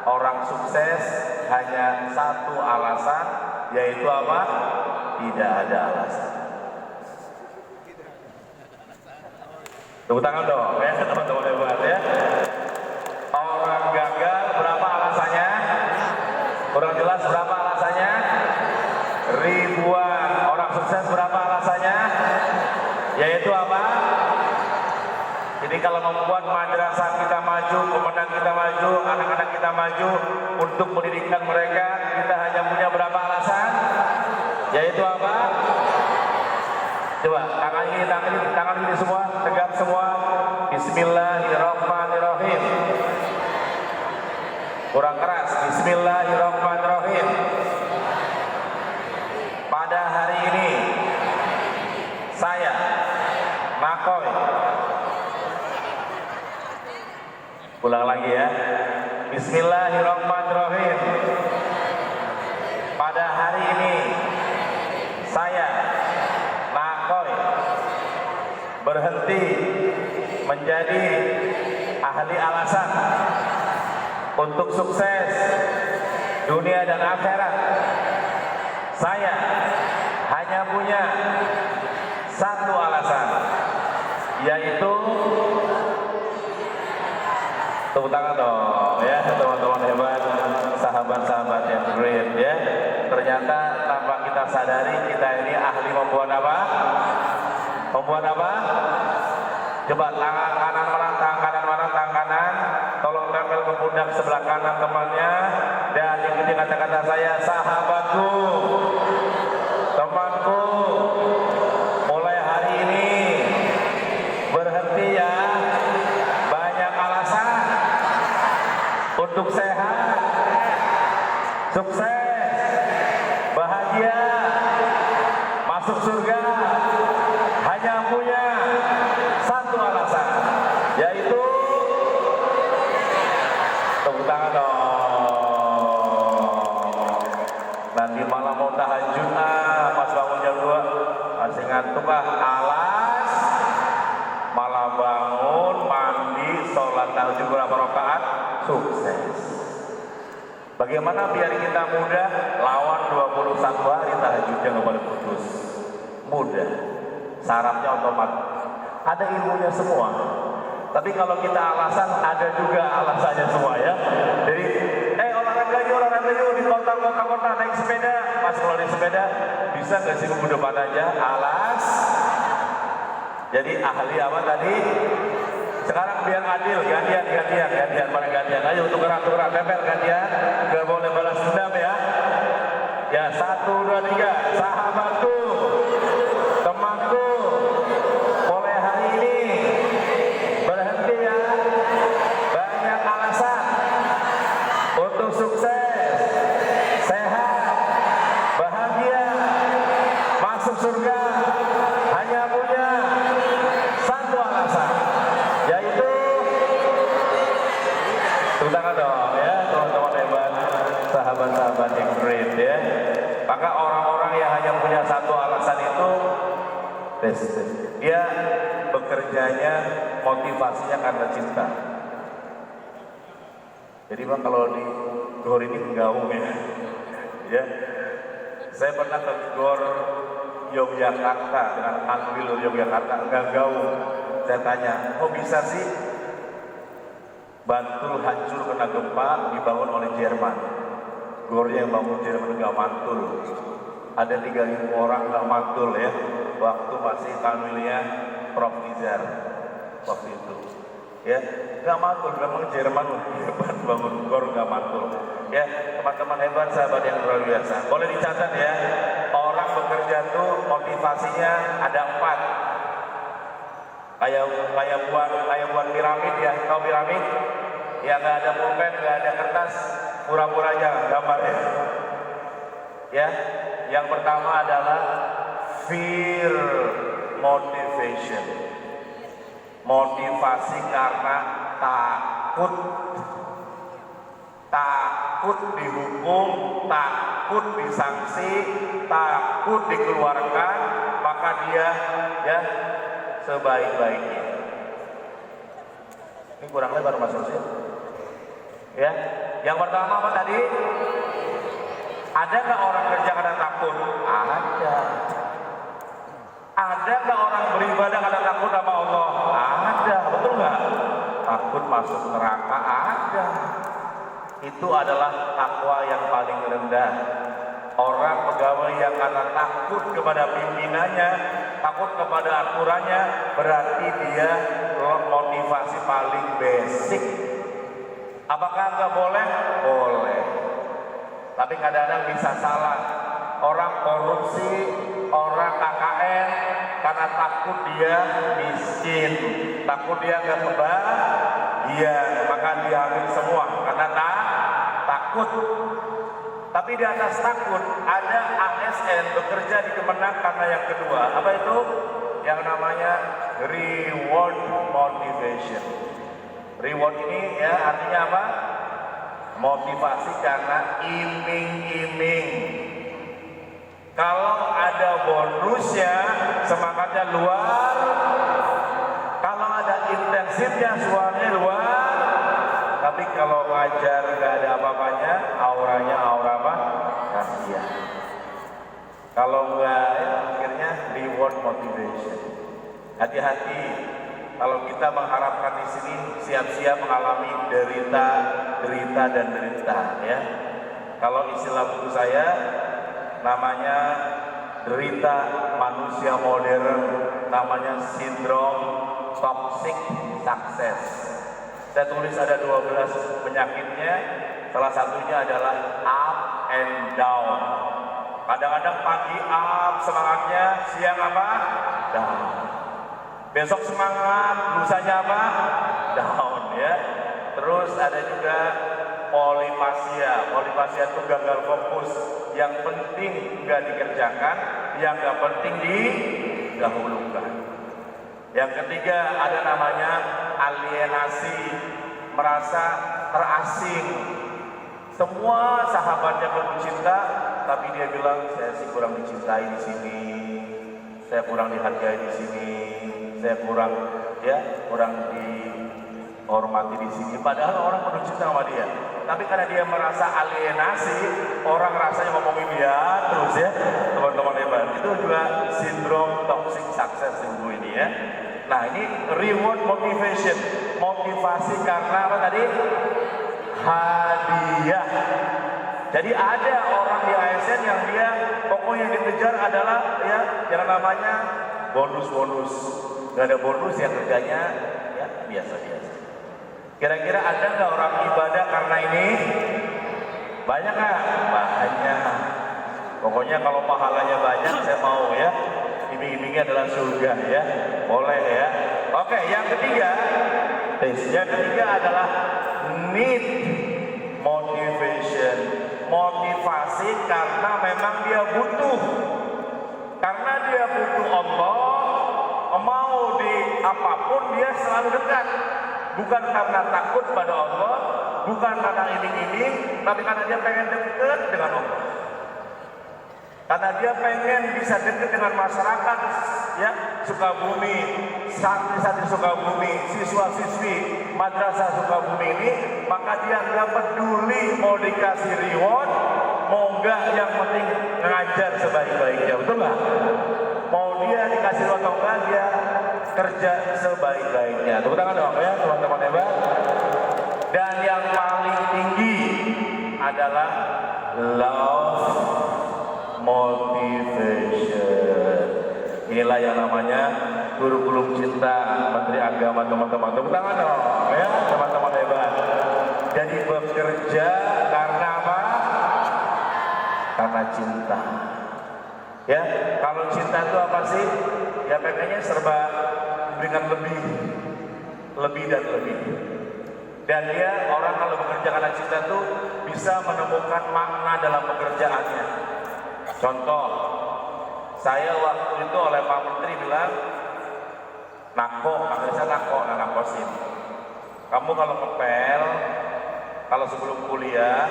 orang sukses hanya satu alasan, yaitu apa? Tidak ada alasan. Tepuk tangan dong ya teman-teman hebat ya. Orang gagal berapa alasannya? Kurang jelas berapa alasannya? Ribuan. Orang sukses berapa alasannya? Yaitu apa? Tidak Jadi kalau membuat madrasah kita maju, pemenang kita maju, anak-anak kita maju untuk pendidikan mereka, kita hanya punya berapa alasan? Yaitu apa? Coba tangan ini semua, tegap semua. Bismillahirrahmanirrahim. Kurang keras. Bismillahirrahmanirrahim. Pada hari ini saya Makoy. Ulang lagi ya. Bismillahirrahmanirrahim. Pada hari ini saya Makoy berhenti menjadi ahli alasan untuk sukses dunia dan akhirat. Saya hanya punya satu alasan, yaitu tepuk tangan dong ya teman-teman hebat, sahabat-sahabat yang great ya. Ternyata tanpa kita sadari kita ini ahli membuat apa? Membuat apa? Coba tangan kanan mana, tangan kanan mana, tangan kanan. Tolong tempel ke pundak sebelah kanan temannya. Dan ikuti kata-kata saya, sahabatku, temanku, mulai hari ini berhenti ya. Banyak alasan untuk sehat, sukses, bahagia, masuk surga. Hanya punya satu alasan, yaitu tepuk tangan dong. Nanti malam mau tahajud pas bangun jam 2 masih ngantuk alas, malah bangun mandi sholat tahajud berapa rakaat, sukses. Bagaimana biar kita mudah lawan 21 hari tahajudnya nggak boleh putus? Mudah, syaratnya otomatis, ada ilmunya semua. Tapi kalau kita alasan, ada juga alasannya semua ya. Jadi, olahraga yuk di kota naik sepeda. Pas kalau di sepeda, bisa nggak sih minggu depan aja? Alas. Jadi ahli apa tadi? Sekarang biar adil, gantian, pada gantian. Ayo tukeran, tempel gantian. Gak boleh balas dendam ya. Ya 1, 2, 3, sahabatku, temanku, mulai hari ini berhenti ya. Banyak alasan untuk sukses, sehat, bahagia, masuk surga. Hanya punya satu alasan, yaitu tepuk tangan dong ya teman-teman hebat, sahabat-sahabat yang great ya. Maka orang-orang yang hanya punya satu alasan itu dia bekerjanya, motivasinya karena cinta. Jadi Pak kalau di GOR ini gaung ya. Saya pernah ke GOR Yogyakarta dengan Anwil Yogyakarta, enggak gaung. Saya tanya, kok bisa sih Bantul hancur kena gempa dibangun oleh Jerman? GOR-nya yang bangun Jerman enggak mantul. Ada 3.000 orang enggak mantul ya. Waktu masih Anwilnya Prof. Nizar waktu itu. Ya, enggak mantul, memang Jerman hebat bangun GOR enggak mantul. Ya, teman-teman hebat, sahabat yang luar biasa. Boleh dicatat ya, orang bekerja tuh motivasinya ada 4. Kayak buat piramid ya, tahu piramid? Ya nggak ada pulpen, nggak ada kertas, pura-pura aja gambar ya. Ya, yang pertama adalah fear motivation. Motivasi karena takut. Takut dihukum, takut disanksi, takut dikeluarkan, maka dia ya sebaik-baiknya. Ini kurang lebar Mas Rusi. Ya, yang pertama apa tadi? Ada nggak orang kerja karena takut? Ada. Ada nggak orang beribadah karena takut sama Allah? Ada, betul nggak? Takut masuk neraka? Ada. Itu adalah takwa yang paling rendah. orang pegawai yang karena takut kepada pimpinannya, takut kepada aturannya, berarti dia motivasi paling basic. Apakah nggak boleh? Boleh. Tapi kadang-kadang bisa salah. Orang korupsi, orang KKN, karena takut dia miskin, takut dia nggak kebahagiaan, maka dia ambil semua karena takut. Tapi di atas takut ada ASN bekerja di Kemenang karena yang kedua. Apa itu? Yang namanya reward motivation. Reward ini ya artinya apa? Motivasi karena iming-iming. Kalau ada bonusnya, semangatnya luar. Kalau ada intensifnya, suaranya luar. Tapi kalau ngajar nggak ada apa-apanya, auranya aura apa? Kasihan. Kalau nggak, ya, akhirnya reward motivation. Hati-hati. Kalau kita mengharapkan di sini siap-siap mengalami derita ya. Kalau istilah buku saya namanya derita manusia modern, namanya sindrom toxic success. Saya tulis ada 12 penyakitnya, salah satunya adalah up and down. Kadang-kadang pagi up semangatnya, siang apa? Down. Besok semangat, lusanya apa? Down ya. Terus ada juga polipasia. Polipasia itu gagal fokus. Yang penting nggak dikerjakan, yang nggak penting didahulukan. Yang ketiga ada namanya alienasi, merasa terasing. Semua sahabatnya penuh cinta, tapi dia bilang saya sih kurang dicintai di sini, saya kurang dihargai di sini, saya kurang dihormati di sini. Padahal orang penuh cinta sama dia, tapi karena dia merasa alienasi, orang rasanya ngomongin dia terus ya, teman-teman hebat. Itu juga sindrom toxic success ibu ini ya. Nah ini reward motivation, motivasi karena apa tadi? Hadiah. Jadi ada orang di ASN yang dia pokoknya yang dikejar adalah ya yang namanya bonus-bonus. Gak ada bonus yang kerjanya ya biasa-biasa. Kira-kira ada nggak orang ibadah karena ini? Banyak nggak? Banyak. Pokoknya kalau pahalanya banyak saya mau ya. Iming-imingnya adalah surga ya. Boleh ya. Oke, yang ketiga. Yang ketiga adalah need motivation. Motivasi karena memang dia butuh. Karena dia butuh Allah, mau di apapun dia selalu dekat. Bukan karena takut pada Allah, bukan karena ini, tapi karena dia pengen dekat dengan Allah. Karena dia pengen bisa dekat dengan masyarakat ya Sukabumi, santri-santri Sukabumi, siswa-siswi madrasah Sukabumi ini, maka dia nggak peduli mau dikasih reward, mau nggak, yang penting ngajar sebaik-baiknya, betul nggak? Mau dia dikasih reward atau enggak, dia kerja sebaik-baiknya. Tepuk tangan dong ya teman-teman hebat. Dan yang paling tinggi adalah love motivation. Inilah yang namanya kurikulum cinta Menteri Agama teman-teman. Tepuk tangan dong ya teman-teman hebat. Jadi bekerja karena apa? Karena cinta. Ya, kalau cinta itu apa sih? Ya pengennya serba memberikan lebih dan lebih. Dan dia orang kalau bekerja karena cinta itu bisa menemukan makna dalam pekerjaannya. Contoh, saya waktu itu oleh Pak Menteri bilang, nakosin. Kamu kalau ngepel, kalau sebelum kuliah,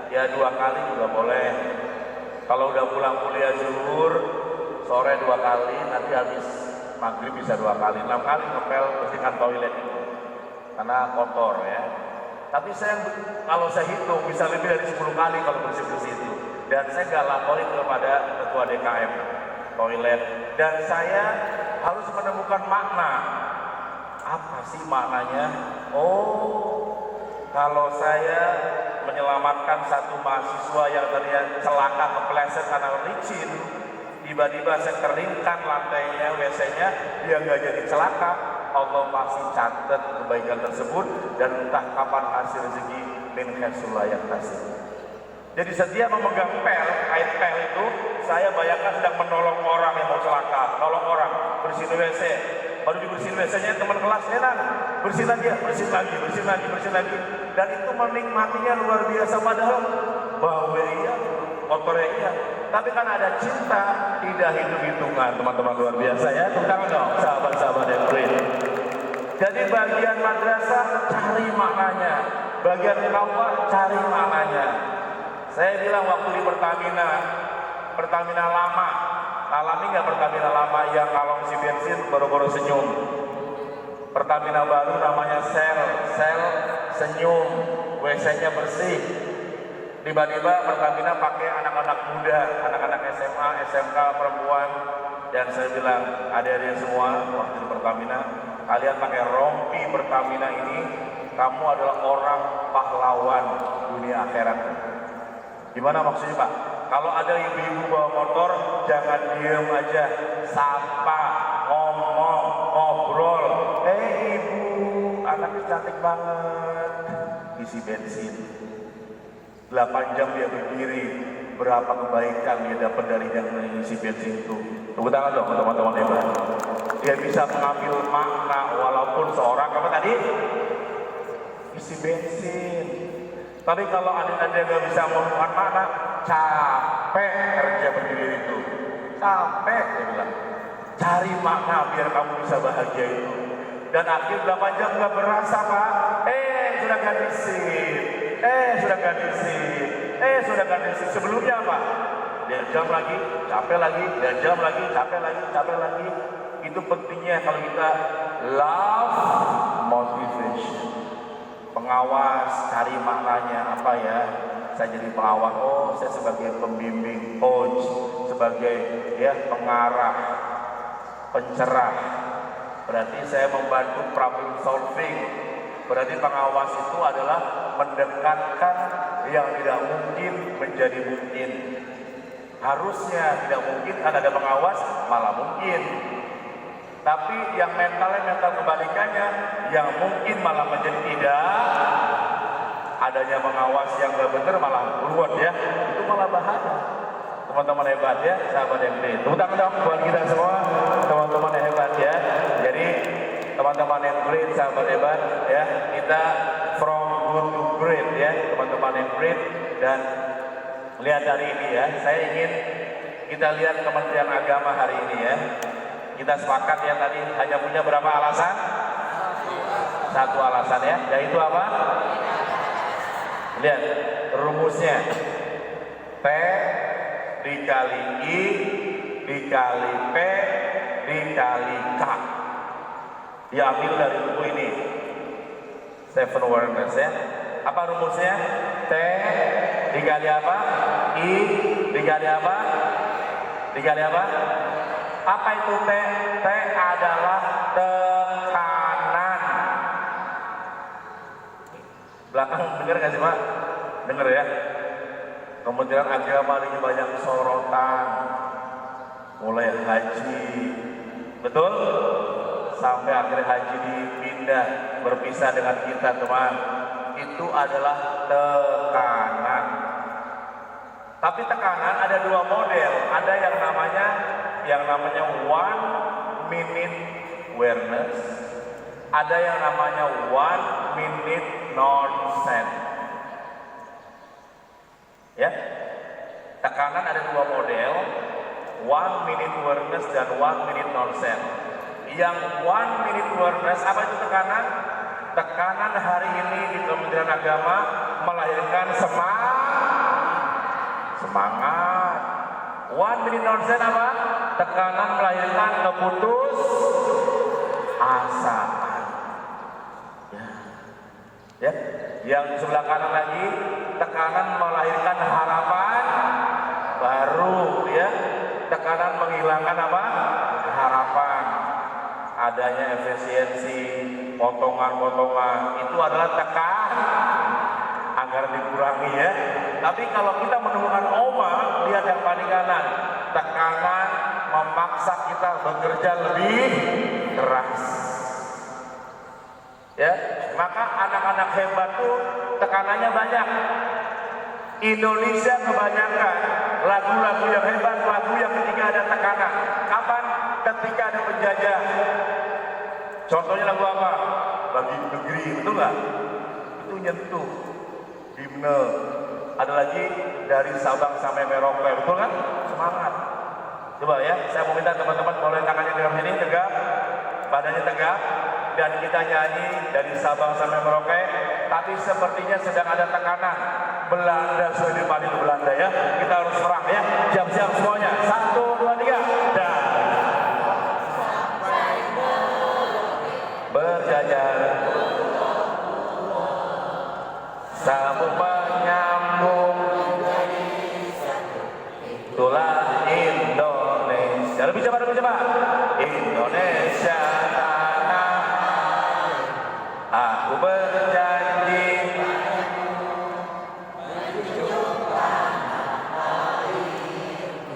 ya 2 kali juga boleh. Kalau udah pulang kuliah zuhur, sore 2 kali, nanti habis maghrib bisa 2 kali. 6 kali ngepel, bersihkan toilet itu, karena kotor ya. Tapi kalau saya hitung bisa lebih dari 10 kali kalau bersih-bersih itu. Dan saya nggak laporin kepada ketua DKM toilet. Dan saya harus menemukan makna. Apa sih maknanya? Oh, kalau saya menyelamatkan satu mahasiswa yang tadinya celaka kepleset karena licin, tiba-tiba saya keringkan lantainya, WC-nya, dia nggak jadi celaka. Allah pasti catat kebaikan tersebut dan entah kapan hasil rezeki min haitsu la yahtasib. Jadi setiap memegang pel, kait pel itu, saya bayangkan sedang menolong orang yang mau celaka, nolong orang bersihin WC, baru dibersihin WC-nya teman kelas, Enan, bersihin lagi, bersihin lagi, bersihin lagi, bersihin lagi, dan itu menikmatinya luar biasa. Padahal bau iya, kotornya iya, tapi kan ada cinta, tidak hitung-hitungan, teman-teman, luar biasa ya. Tepuk tangan dong, sahabat-sahabat yang keren. Jadi bagian madrasah cari maknanya, bagian kawah cari maknanya. Saya bilang waktu di Pertamina lama, alami nggak Pertamina lama yang kalau isi bensin baru-baru senyum. Pertamina baru namanya sel senyum, WC-nya bersih. Tiba-tiba Pertamina pakai anak-anak muda, anak-anak SMA, SMK, perempuan. Dan saya bilang, adik-adik semua waktu di Pertamina, kalian pakai rompi Pertamina ini, kamu adalah orang pahlawan dunia akhirat. Gimana maksudnya Pak? Kalau ada ibu-ibu bawa motor, jangan diem aja, sapa, ngomong, ngobrol. Ibu, anaknya cantik banget, isi bensin. 8 jam dia berdiri, berapa kebaikan dia dapat dari yang mengisi bensin itu. Tepuk tangan dong teman-teman hebat. Dia bisa mengambil makna walaupun seorang apa tadi? Isi bensin. Tapi kalau adik-adik gak bisa menemukan makna, capek kerja berdiri itu. Capek, dia bilang. Cari makna biar kamu bisa bahagia itu. Dan akhir 8 jam gak berasa Pak. Sudah ganti sip. Sudah ganti sip. Sudah ganti sip. Sebelumnya apa? Dia jam lagi, capek lagi, dia jam lagi, capek lagi, capek lagi. Itu pentingnya kalau kita love motivation. Pengawas, cari maknanya apa ya? Saya jadi pengawas, saya sebagai pembimbing, coach, sebagai pengarah, pencerah. Berarti saya membantu problem solving. Berarti pengawas itu adalah mendekatkan yang tidak mungkin menjadi mungkin. Harusnya tidak mungkin, kan ada pengawas malah mungkin. Tapi yang mental kebalikannya, yang mungkin malah menjadi tidak. Adanya pengawas yang gak benar malah ruwet ya, itu malah bahaya. Teman-teman hebat ya, sahabat yang gede. Tepuk tangan dong buat kita semua, teman-teman yang hebat ya. Jadi teman-teman yang great, sahabat hebat ya, kita from good to great ya, teman-teman yang great. Dan lihat hari ini ya, saya ingin kita lihat Kementerian Agama hari ini ya. Kita sepakat ya tadi hanya punya berapa alasan? Satu alasan ya, yaitu apa? Lihat rumusnya. P dikali I dikali P dikali K. Diambil dari buku ini. Seven Awareness ya. Apa rumusnya? T dikali apa? I dikali apa? Dikali apa? Apa itu T? T adalah tekanan. Belakang dengar nggak sih Pak? Dengar ya. Kementerian Agama ini banyak sorotan. Mulai haji, betul? Sampai akhir haji dipindah, berpisah dengan kita teman. Itu adalah tekanan. Tapi tekanan ada dua model. Ada yang namanya 1 minute awareness. Ada yang namanya 1 minute nonsense. Ya, tekanan ada dua model, 1 minute awareness dan 1 minute nonsense. Yang 1 minute awareness, apa itu tekanan? Tekanan hari ini di Kementerian Agama melahirkan semangat. 1 minute nonsense apa? Tekanan melahirkan keputus asaan. Ya. Yang sebelah kanan lagi, tekanan melahirkan harapan baru ya. Tekanan menghilangkan apa? Harapan. Adanya efisiensi, potongan-potongan, itu adalah tekanan. agar dikurangi ya. Tapi kalau kita menemukan oma, lihat yang paling kanan, tekanan memaksa kita bekerja lebih keras. Ya, maka anak-anak hebat tuh tekanannya banyak. Indonesia kebanyakan lagu-lagu yang hebat, lagu yang ketika ada tekanan. Kapan? Ketika ada penjajah. Contohnya lagu apa? Bagi negeri, betul nggak? Itu nyentuh. Himne. Ada lagi dari Sabang sampai Merauke, betul kan? Semangat. Coba ya, saya mau minta teman-teman boleh tangannya di sini tegak, badannya tegak, dan kita nyanyi dari Sabang sampai Merauke. Tapi sepertinya sedang ada tekanan. Belanda sudah di paling Belanda ya. Kita harus perang ya. Siap-siap semuanya. 1, 2, 3. Dan berjajar. Sambung menyambung. Itulah Indonesia. Lebih cepat, lebih cepat. Indonesia tanah. Aku berjanji.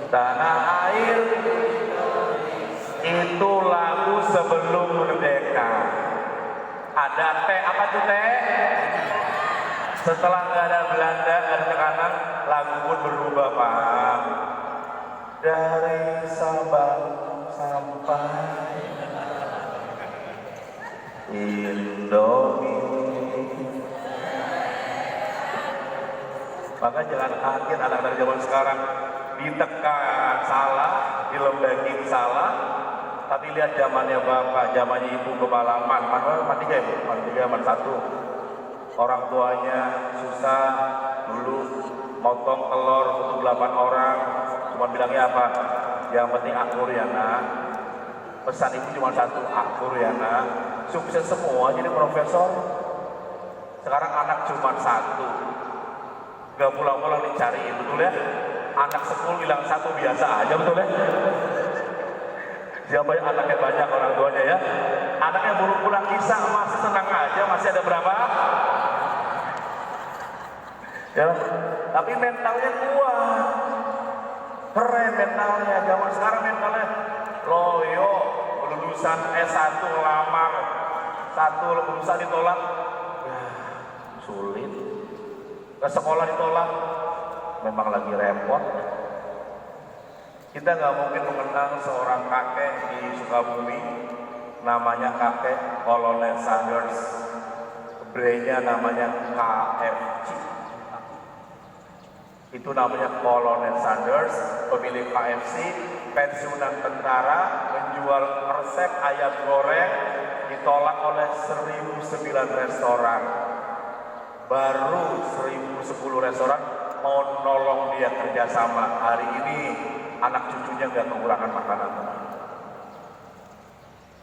Tanah air itu lagu sebelum merdeka. Ada teh, apa tuh teh? Setelah nggak ada Belanda, ada tekanan, lagu pun berubah Pak. Dari Sabang sampai Indomie. Maka jangan kaget anak-anak zaman sekarang ditekan salah, dilembagin salah, tapi lihat zamannya bapak, zamannya ibu kepala man 3 ibu, man 3, man 1. Orang tuanya susah dulu, motong telur untuk 8 orang, cuma bilangnya apa? Yang penting akur ya nak. Pesan ibu cuma 1, akur ya nak. Sukses semua jadi profesor. Sekarang anak cuma 1, gak pulang-pulang dicariin, betul ya? Anak 10 bilang 1 biasa aja, betul ya? Siapa yang anaknya banyak orang tuanya ya? Anaknya baru pulang kisah masih senang aja, masih ada berapa? Ya, tapi mentalnya kuat. Keren mentalnya, zaman sekarang mentalnya loyo, lulusan S1 ngelamar, 1 lulusan ditolak, ya sulit. Ke sekolah ditolak, memang lagi repot. Kita nggak mungkin mengenang seorang kakek di Sukabumi, namanya kakek Kolonel Sanders, brandnya namanya KFC. Itu namanya Kolonel Sanders, pemilik KFC, pensiunan tentara, menjual resep ayam goreng, ditolak oleh 1009 restoran. Baru 1010 restoran mau nolong dia kerjasama. Hari ini anak cucunya nggak kekurangan makanan.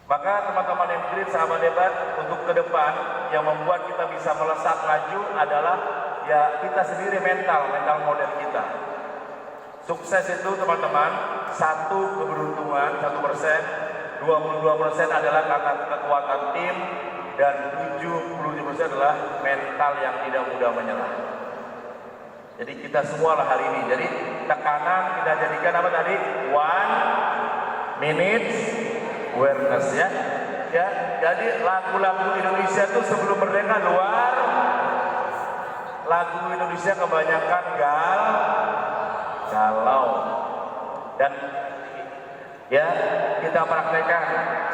Maka teman-teman yang kiri, sahabat hebat, untuk ke depan yang membuat kita bisa melesat maju adalah ya kita sendiri, mental model kita. Sukses itu teman-teman, 1 keberuntungan 1%, 22% adalah karena kekuatan tim, dan 77% adalah mental yang tidak mudah menyerah. Jadi kita semua lah hari ini. Jadi tekanan kita jadikan apa tadi? 1 minute awareness ya. Ya, jadi lagu-lagu Indonesia itu sebelum merdeka luar. Lagu Indonesia kebanyakan galau. Dan ya, kita praktekkan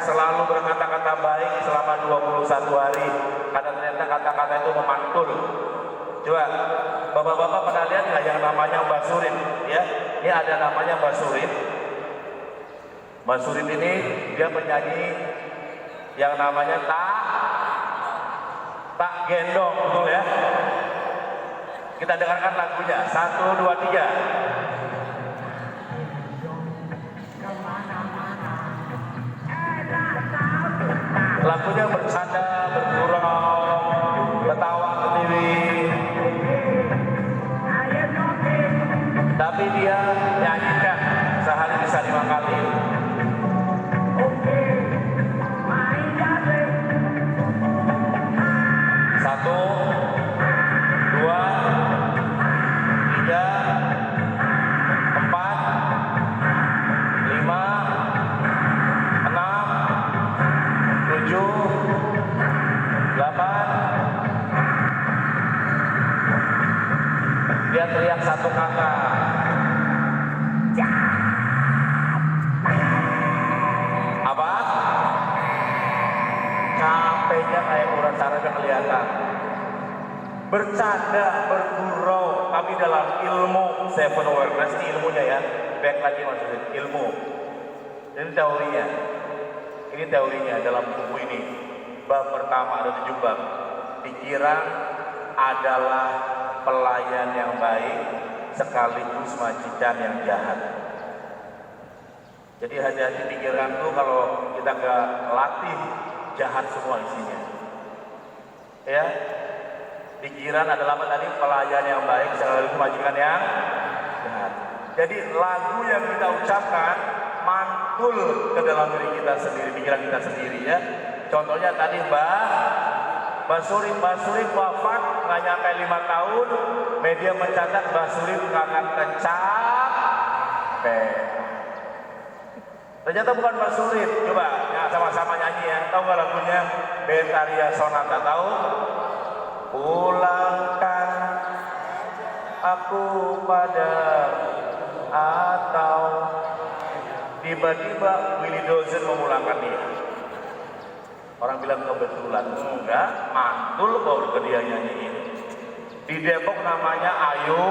selalu berkata-kata baik selama 21 hari. Karena ternyata kata-kata itu memantul. Coba, bapak-bapak pernah lihat nggak yang namanya Mbak Surin? Ya, ini ada namanya Mbak Surin. Mbak Surin ini dia penyanyi yang namanya tak gendong, betul ya? Kita dengarkan lagunya, 1, 2, 3. Lagunya bercanda, bergurau, ketawa sendiri. Tapi dia nyanyikan sehari bisa 5 kali. 1, 2, tidak kelihatan. Bercanda, bergurau, tapi dalam ilmu seven awareness, ini ilmunya ya, back lagi maksudnya, ilmu. Ini teorinya. Ini teorinya dalam buku ini. Bab pertama ada 7 bab. Pikiran adalah pelayan yang baik sekaligus majikan yang jahat. Jadi hati-hati pikiran tuh kalau kita nggak latih, jahat semua isinya. Ya, pikiran adalah apa tadi? Pelayan yang baik sekaligus majikan yang jahat. Jadi lagu yang kita ucapkan mantul ke dalam diri kita sendiri, pikiran kita sendiri ya. Contohnya tadi Mbak Surip wafat nggak nyampe 5 tahun, media mencatat Mbak Surip nggak akan tercapek. Ternyata bukan Mbak Surip. Coba ya, sama-sama nyanyi ya. Tahu nggak lagunya? Betaria Sonata, tahu? Pulangkan aku pada, atau tiba-tiba Willy Dozen memulangkan dia. Orang bilang kebetulan, enggak, mantul kok dia nyanyiin. Di Depok namanya Ayu,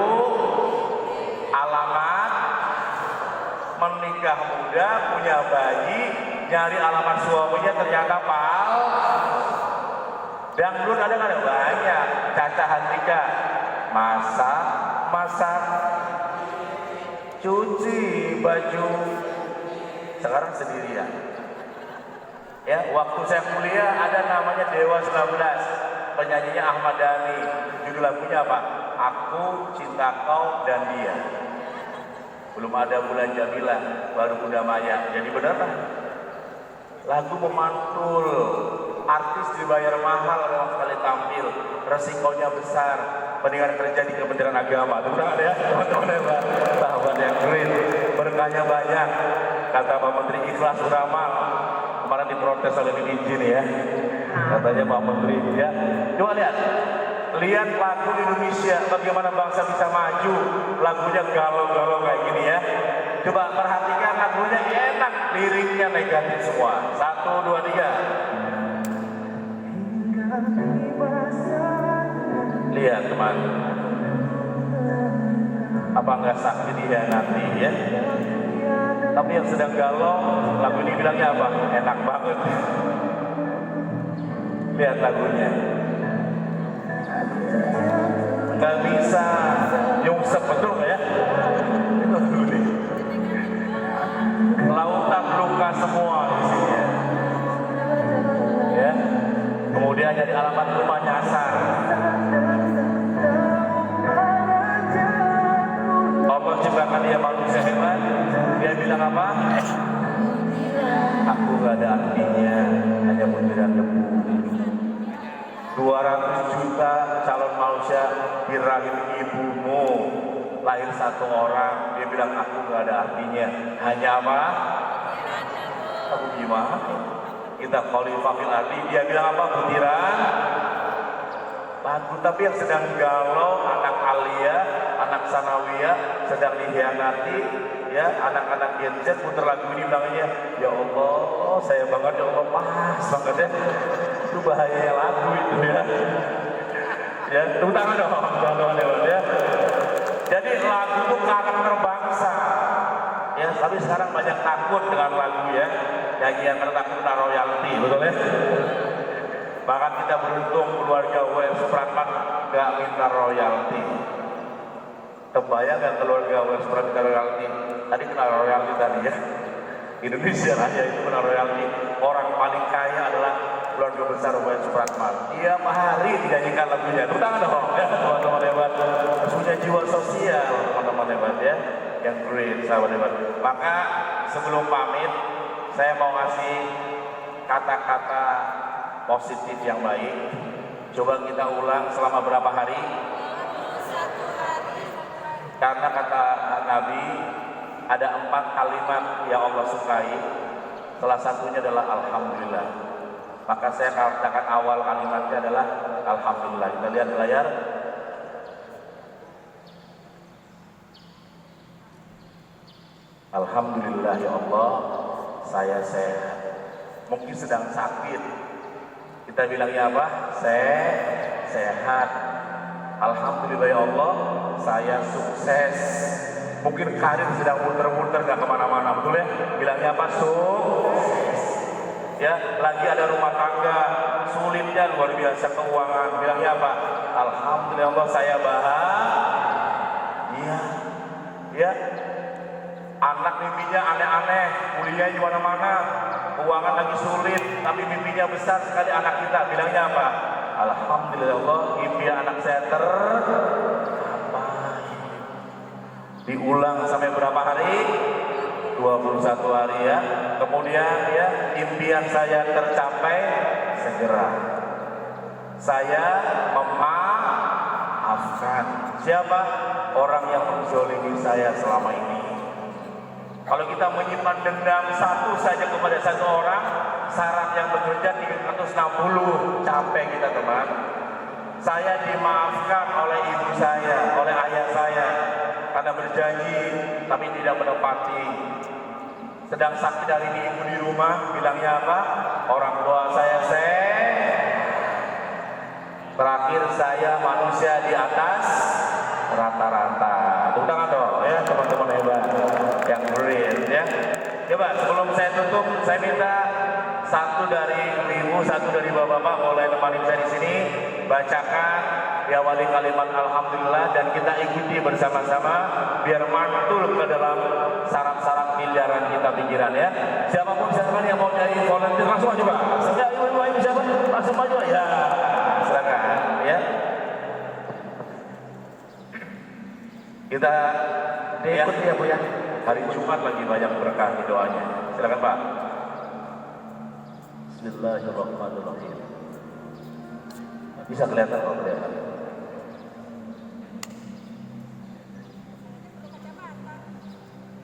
alamat menikah muda, punya bayi, nyari alamat suaminya ternyata dangdut ada nggak? Ada banyak. Caca Handika, masak, cuci baju, sekarang sendirian. Ya, waktu saya kuliah ada namanya Dewa 19, penyanyinya Ahmad Dhani. Judul lagunya apa? Aku Cinta Kau dan Dia. Belum ada Bulan Jamila, baru Bunda Maya. Jadi benar lah. Lagu memantul, artis dibayar mahal kalau sekali tampil, resikonya besar. Mendingan kerja di Kementerian Agama. Benar ya, teman-teman ya, sahabat yang keren. Berkahnya banyak. Kata Pak Menteri ikhlas beramal. Kemarin diprotes oleh izin ya, katanya Pak Menteri ya. Coba lihat lagu Indonesia, bagaimana bangsa bisa maju. Lagunya galau-galau kayak gini ya. Coba perhatikan lagunya enak, liriknya negatif semua. 1, 2, 3. Lihat teman, apa nggak sakit nanti ya? Tapi yang sedang galau, lagu ini bilangnya apa? Enak banget. Lihat lagunya. Gak bisa nyungsep, betul nggak ya? Itu dulu nih. Lautan luka semua isinya. Ya. Kemudian jadi alamat rumah nyasar. Allah ciptakan dia manusia hebat. Dia bilang apa? Aku gak ada artinya, hanya butiran debu. 200 juta calon manusia di rahim ibumu, lahir 1 orang. Dia bilang aku gak ada artinya, hanya apa? Aku gimana? Kita khalifah fil ardi. Dia bilang apa? Butiran lagu. Tapi yang sedang galau, anak Alia, anak Sanawiyah sedang dihianati, ya, anak-anak Gen Z putar lagu ini bilangnya, ya Allah, saya banget ya Allah, pas banget ya. Itu bahayanya lagu itu ya. Ya, tepuk tangan dong, teman-teman ya. Jadi lagu itu karakter bangsa. Ya, tapi sekarang banyak takut dengan lagu ya. Yang tertakut kena royalti, betul ya? Bahkan kita beruntung keluarga W.R. Supratman gak minta royalti. Kebayang gak keluarga W.R. Supratman minta royalti? Tadi kena royalti tadi ya. Indonesia Raya itu kena royalti. Orang paling kaya adalah keluarga besar W.R. Supratman. Tiap hari dinyanyikan lagunya. Tepuk tangan dong ya, teman-teman hebat. Harus punya jiwa sosial, teman-teman hebat ya. Yang great, sahabat hebat. Maka sebelum pamit, saya mau ngasih kata-kata positif yang baik. Coba kita ulang selama berapa hari? Karena kata Nabi ada 4 kalimat yang Allah sukai. Salah satunya adalah Alhamdulillah. Maka saya katakan awal kalimatnya adalah Alhamdulillah. Kita lihat di layar. Alhamdulillah ya Allah, saya sehat. Mungkin sedang sakit. Kita bilangnya apa? Sehat. Alhamdulillah ya Allah, saya sukses. Mungkin karir sedang muter-muter gak kemana-mana, betul ya? Bilangnya apa? Sukses. Ya, lagi ada rumah tangga, sulitnya luar biasa keuangan. Bilangnya apa? Alhamdulillah Allah, saya bahagia. Ya, anak mimpinya aneh-aneh, kuliah di mana-mana, keuangan lagi sulit, tapi mimpinya besar sekali anak kita. Bilangnya apa? Alhamdulillah Allah, impian anak saya tercapai. Diulang sampai berapa hari? 21 hari ya. Kemudian ya, impian saya tercapai segera. Saya memaafkan. Siapa? Orang yang menzolimi saya selama ini. Kalau kita menyimpan dendam satu saja kepada satu orang, syarat yang bekerja 360, capek kita teman. Saya dimaafkan oleh ibu saya, oleh ayah saya, karena berjanji tapi tidak menepati. Sedang sakit hari ini ibu di rumah, bilangnya apa? Orang tua saya terakhir saya manusia di atas rata-rata. Tepuk tangan dong ya teman-teman hebat yang brilliant ya. Coba sebelum saya tutup, saya minta satu dari ibu, satu dari bapak-bapak boleh nemani saya di sini bacakan diawali kalimat alhamdulillah dan kita ikuti bersama-sama biar mantul ke dalam saraf-saraf miliaran kita pikiran ya. Siapapun yang mau jadi volunteer langsung aja Pak. Sejak ibu siapa? Langsung maju ya. Silakan ya. Kita diikuti ya Bu ya. Hari Jumat lagi banyak berkah di doanya. Silakan Pak. Bismillahirrahmanirrahim. Bisa kelihatan kalau kelihatan.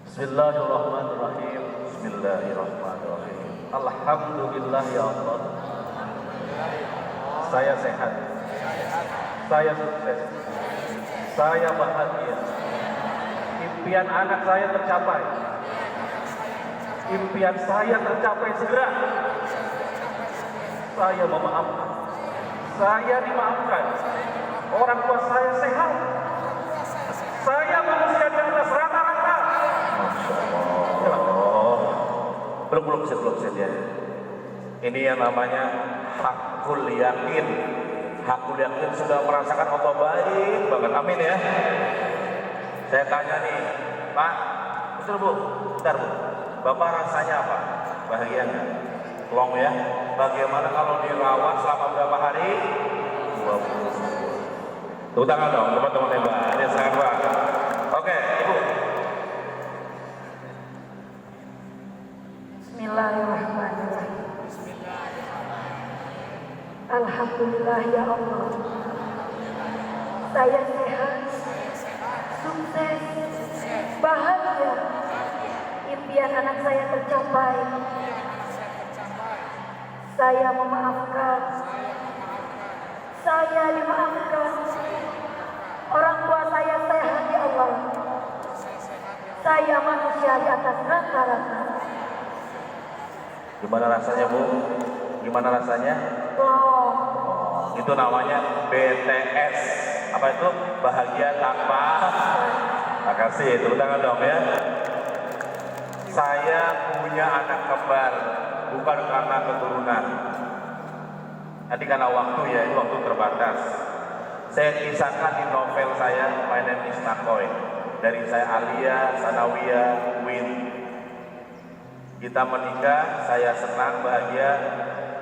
Bismillahirrahmanirrahim. Bismillahirrahmanirrahim. Alhamdulillah ya Allah. Saya sehat. Saya sukses. Saya bahagia. Impian anak saya tercapai. Impian saya tercapai segera. Saya memaafkan. Saya dimaafkan. Orang tua saya sehat. Saya manusia di atas rata-rata. Masya Allah. Belum set ya. Ini yang namanya hakul yakin. Hakul yakin sudah merasakan Allah baik banget. Amin ya. Saya tanya nih, Pak, betul Bu? Bentar Bu. Bapak rasanya apa? Bahagia nggak? Long ya. Bagaimana kalau dirawat selama berapa hari? 20. Tepuk tangan dong teman-teman hebat. Ini sangat bagus. Oke, Ibu. Bismillahirrahmanirrahim. Alhamdulillah ya Allah. Saya sehat, sukses, bahagia. Impian anak saya tercapai. Saya memaafkan. Saya dimaafkan. Orang tua saya sehat ya Allah. Saya manusia di atas rata-rata. Gimana rasanya Bu? Gimana rasanya? Oh, Itu namanya BTS. Apa itu? Bahagia tanpa. Makasih, tepuk tangan dong ya. Saya punya anak kembar, bukan karena keturunan. Nanti karena waktu ya, itu waktu terbatas. Saya kisahkan di novel saya, My Name is Nakoy. Dari saya Alia, Sanawiyah, Win. Kita menikah, saya senang, bahagia.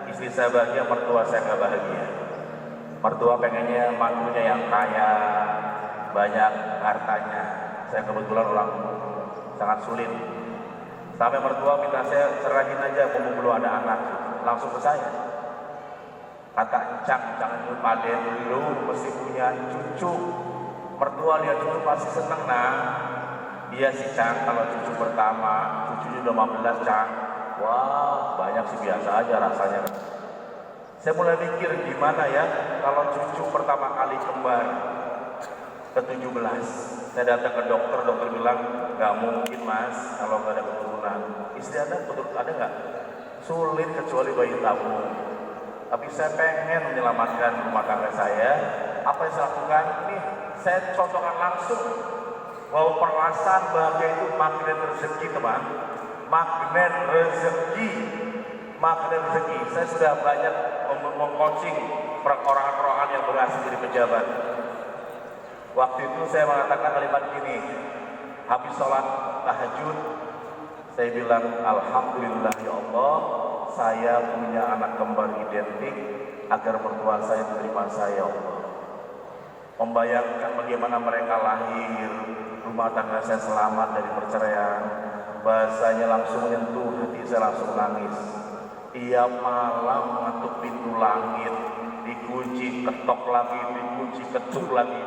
Istri saya bahagia, mertua saya nggak bahagia. Mertua pengennya mantunya yang kaya, banyak hartanya. Saya kebetulan orang sangat sulit. Sampai mertua minta saya serahin aja, belum ada anak. Langsung ke saya. Kata Encang, jangan lupa paden dulu, mesti punya cucu. Mertua lihat cucu pasti seneng nah. Iya sih Cang, kalau cucu pertama, cucunya udah 15 Cang. Wah, banyak sih biasa aja rasanya. Saya mulai mikir gimana ya kalau cucu pertama kali kembar ke-17. Saya datang ke dokter, dokter bilang nggak mungkin Mas kalau nggak ada keturunan. Istri Anda ada nggak? Sulit kecuali bayi tabung. tapi saya pengen menyelamatkan rumah tangga saya. Apa yang saya lakukan? Ini saya contohkan langsung bahwa perasaan bahagia itu magnet rezeki, teman. Magnet rezeki, magnet rezeki. Saya sudah banyak meng-coaching perorangan-perorangan yang berhasil jadi pejabat. Waktu itu saya mengatakan kalimat gini, habis sholat tahajud, saya bilang, alhamdulillah ya Allah, saya punya anak kembar identik agar mertua saya menerima saya, ya Allah. Membayangkan bagaimana mereka lahir, rumah tangga saya selamat dari perceraian, bahasanya langsung menyentuh hati saya, langsung nangis. Tiap malam mengetuk pintu langit, dikunci, ketok lagi, dikunci, ketuk lagi,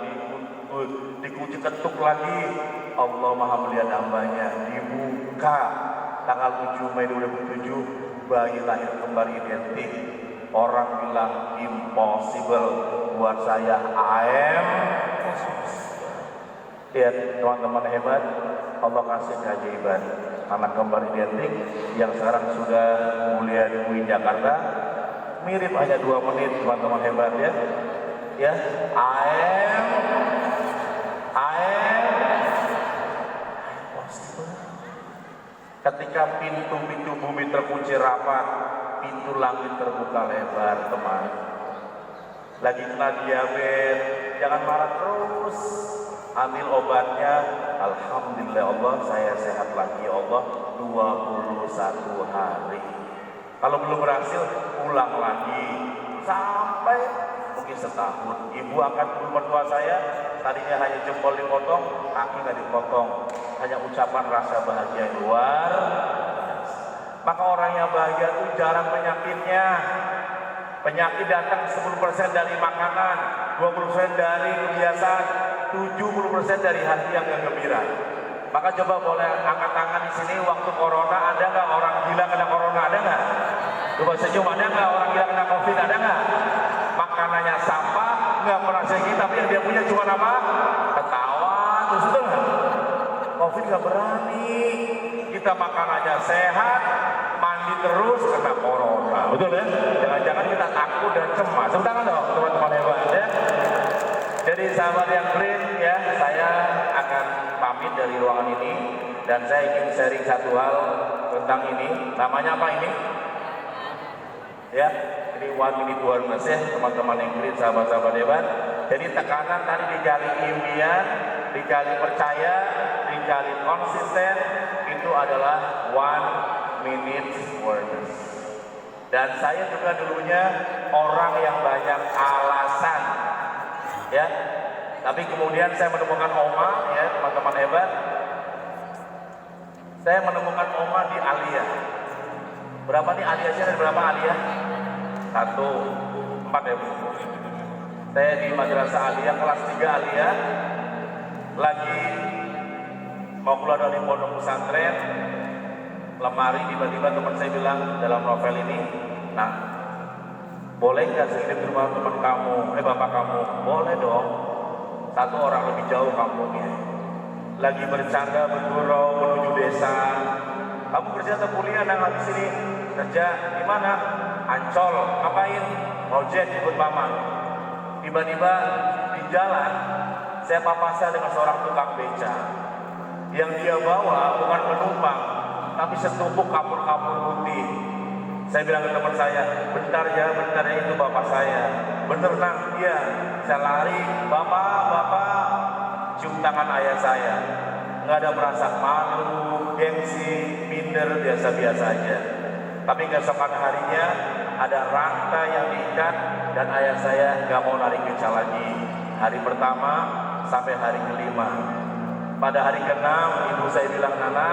dikunci, ketuk lagi. Allah Maha melihat hambanya. Dibuka tanggal 7 Mei 2007, bayi lahir kembali identik. Orang bilang impossible, buat saya I am possible. Ya teman-teman hebat, Allah kasih keajaiban. Anak kembar identik yang sekarang sudah kuliah di UIN Jakarta, mirip hanya 2 menit, teman-teman hebat ya. Ya, I am possible. Ketika pintu-pintu bumi terkunci rapat, pintu langit terbuka lebar, teman. Lagi kena diabetes, jangan marah terus. Ambil obatnya, alhamdulillah Allah, saya sehat lagi ya Allah, 21 hari. Kalau belum berhasil, ulang lagi sampai mungkin setahun. Ibu angkat dulu mertua saya, tadinya hanya jempol dipotong, kaki nggak dipotong, hanya ucapan rasa bahagia yang luar. Maka orang yang bahagia itu jarang penyakitnya. Penyakit datang 10% dari makanan, 20% dari kebiasaan, 70% dari hati yang gak gembira. Maka coba boleh angkat tangan di sini waktu corona, ada nggak orang gila kena corona, ada nggak? Coba senyum, ada nggak orang gila kena covid, ada nggak? Makanannya sampah, nggak pernah sedikit, tapi yang dia punya cuma apa? Ketawa, terus itu nggak? Covid nggak berani. Kita makanannya sehat, mandi terus kena corona, betul ya? Jangan-jangan kita takut dan cemas. Tepuk tangan dong teman-teman hebat ya. Jadi sahabat yang green ya, saya akan pamit dari ruangan ini dan saya ingin sharing satu hal tentang ini. Namanya apa ini? Ya, ini 1 minute awareness ya teman-teman yang green, sahabat-sahabat hebat. Jadi tekanan tadi dikali impian, dikali percaya, dikali konsisten, itu adalah 1 minute awareness. Dan saya juga dulunya orang yang banyak alasan. Ya, tapi kemudian saya menemukan Oma ya teman-teman hebat. Saya menemukan Oma di Alia. Berapa nih Alia? Ada berapa Alia? 1, 4 ya Bu. Saya di Madrasah Alia kelas 3 Alia, lagi mau keluar dari pondok pesantren, lemari tiba-tiba teman saya bilang dalam novel ini, nah boleh nggak saya kirim ke rumah teman kamu, bapak kamu? Boleh dong. 1 orang lebih jauh kampungnya. Lagi bercanda bergurau menuju desa. Kamu kerja atau kuliah? Nah habis ini kerja di mana? Ancol. Ngapain? Ojek ikut mama. Tiba-tiba di jalan saya papasan dengan seorang tukang beca. Yang dia bawa bukan penumpang, tapi setumpuk kapur-kapur putih. Saya bilang ke teman saya, bentar ya itu bapak saya. Bener nang, iya. Saya lari, bapak, cium tangan ayah saya. Nggak ada perasaan malu, gengsi, minder, biasa-biasa aja. Tapi keesokan harinya ada rantai yang diikat dan ayah saya nggak mau narik beca lagi. Hari pertama sampai hari kelima. Pada hari ke-6 ibu saya bilang, Nana,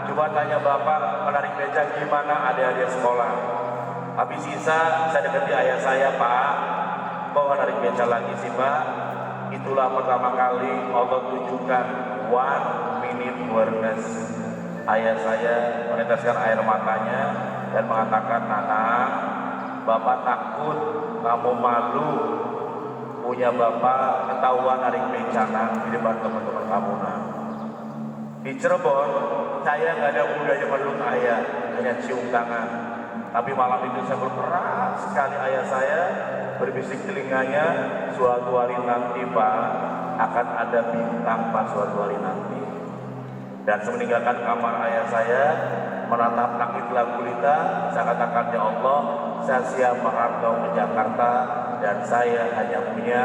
coba tanya bapak menarik beca gimana adik-adik sekolah. Habis sisa saya dekati ayah saya, Pak, kok narik beca lagi sih Pak? Itulah pertama kali Allah tunjukkan 1 minute awareness. Ayah saya meneteskan air matanya dan mengatakan, Nana, bapak takut kamu malu punya bapak ketahuan narik beca di depan teman-teman kamu. Di Cirebon, saya nggak ada budaya meluk ayah, hanya cium tangan. Tapi malam itu saya berperan sekali ayah saya berbisik telinganya, suatu hari nanti Pak akan ada bintang Pak suatu hari nanti. Dan saya meninggalkan kamar ayah saya, menatap langit gelap gulita, saya katakan, ya Allah, saya siap merantau ke Jakarta dan saya hanya punya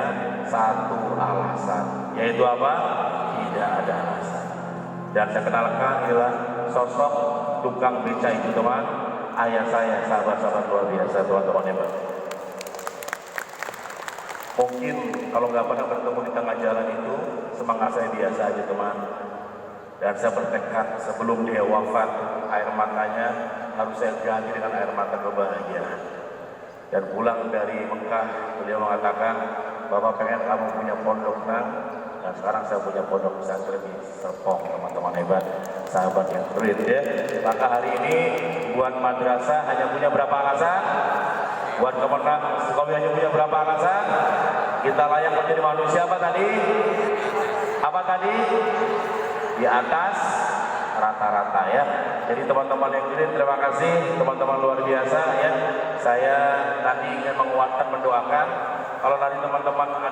satu alasan, yaitu apa? Tidak ada alasan. Dan saya kenalkan inilah sosok tukang beca itu teman, ayah saya, sahabat-sahabat luar biasa, teman-teman hebat. Mungkin kalau nggak pernah bertemu di tengah jalan itu, semangat saya biasa aja teman. Dan saya bertekad sebelum dia wafat, air matanya harus saya ganti dengan air mata kebahagiaan. Dan pulang dari Mekah, beliau mengatakan, Bapak pengen kamu punya pondok Nang, dan sekarang saya punya pondok pesantren di Serpong, teman-teman hebat, sahabat yang keren ya. Maka hari ini buat madrasah hanya punya berapa alasan? Buat Kemenang Sukowi hanya punya berapa alasan? Kita layak menjadi manusia apa tadi? Apa tadi? Di atas rata-rata ya. Jadi teman-teman yang keren, terima kasih teman-teman luar biasa ya. Saya tadi ingin menguatkan, mendoakan kalau nanti teman-teman ada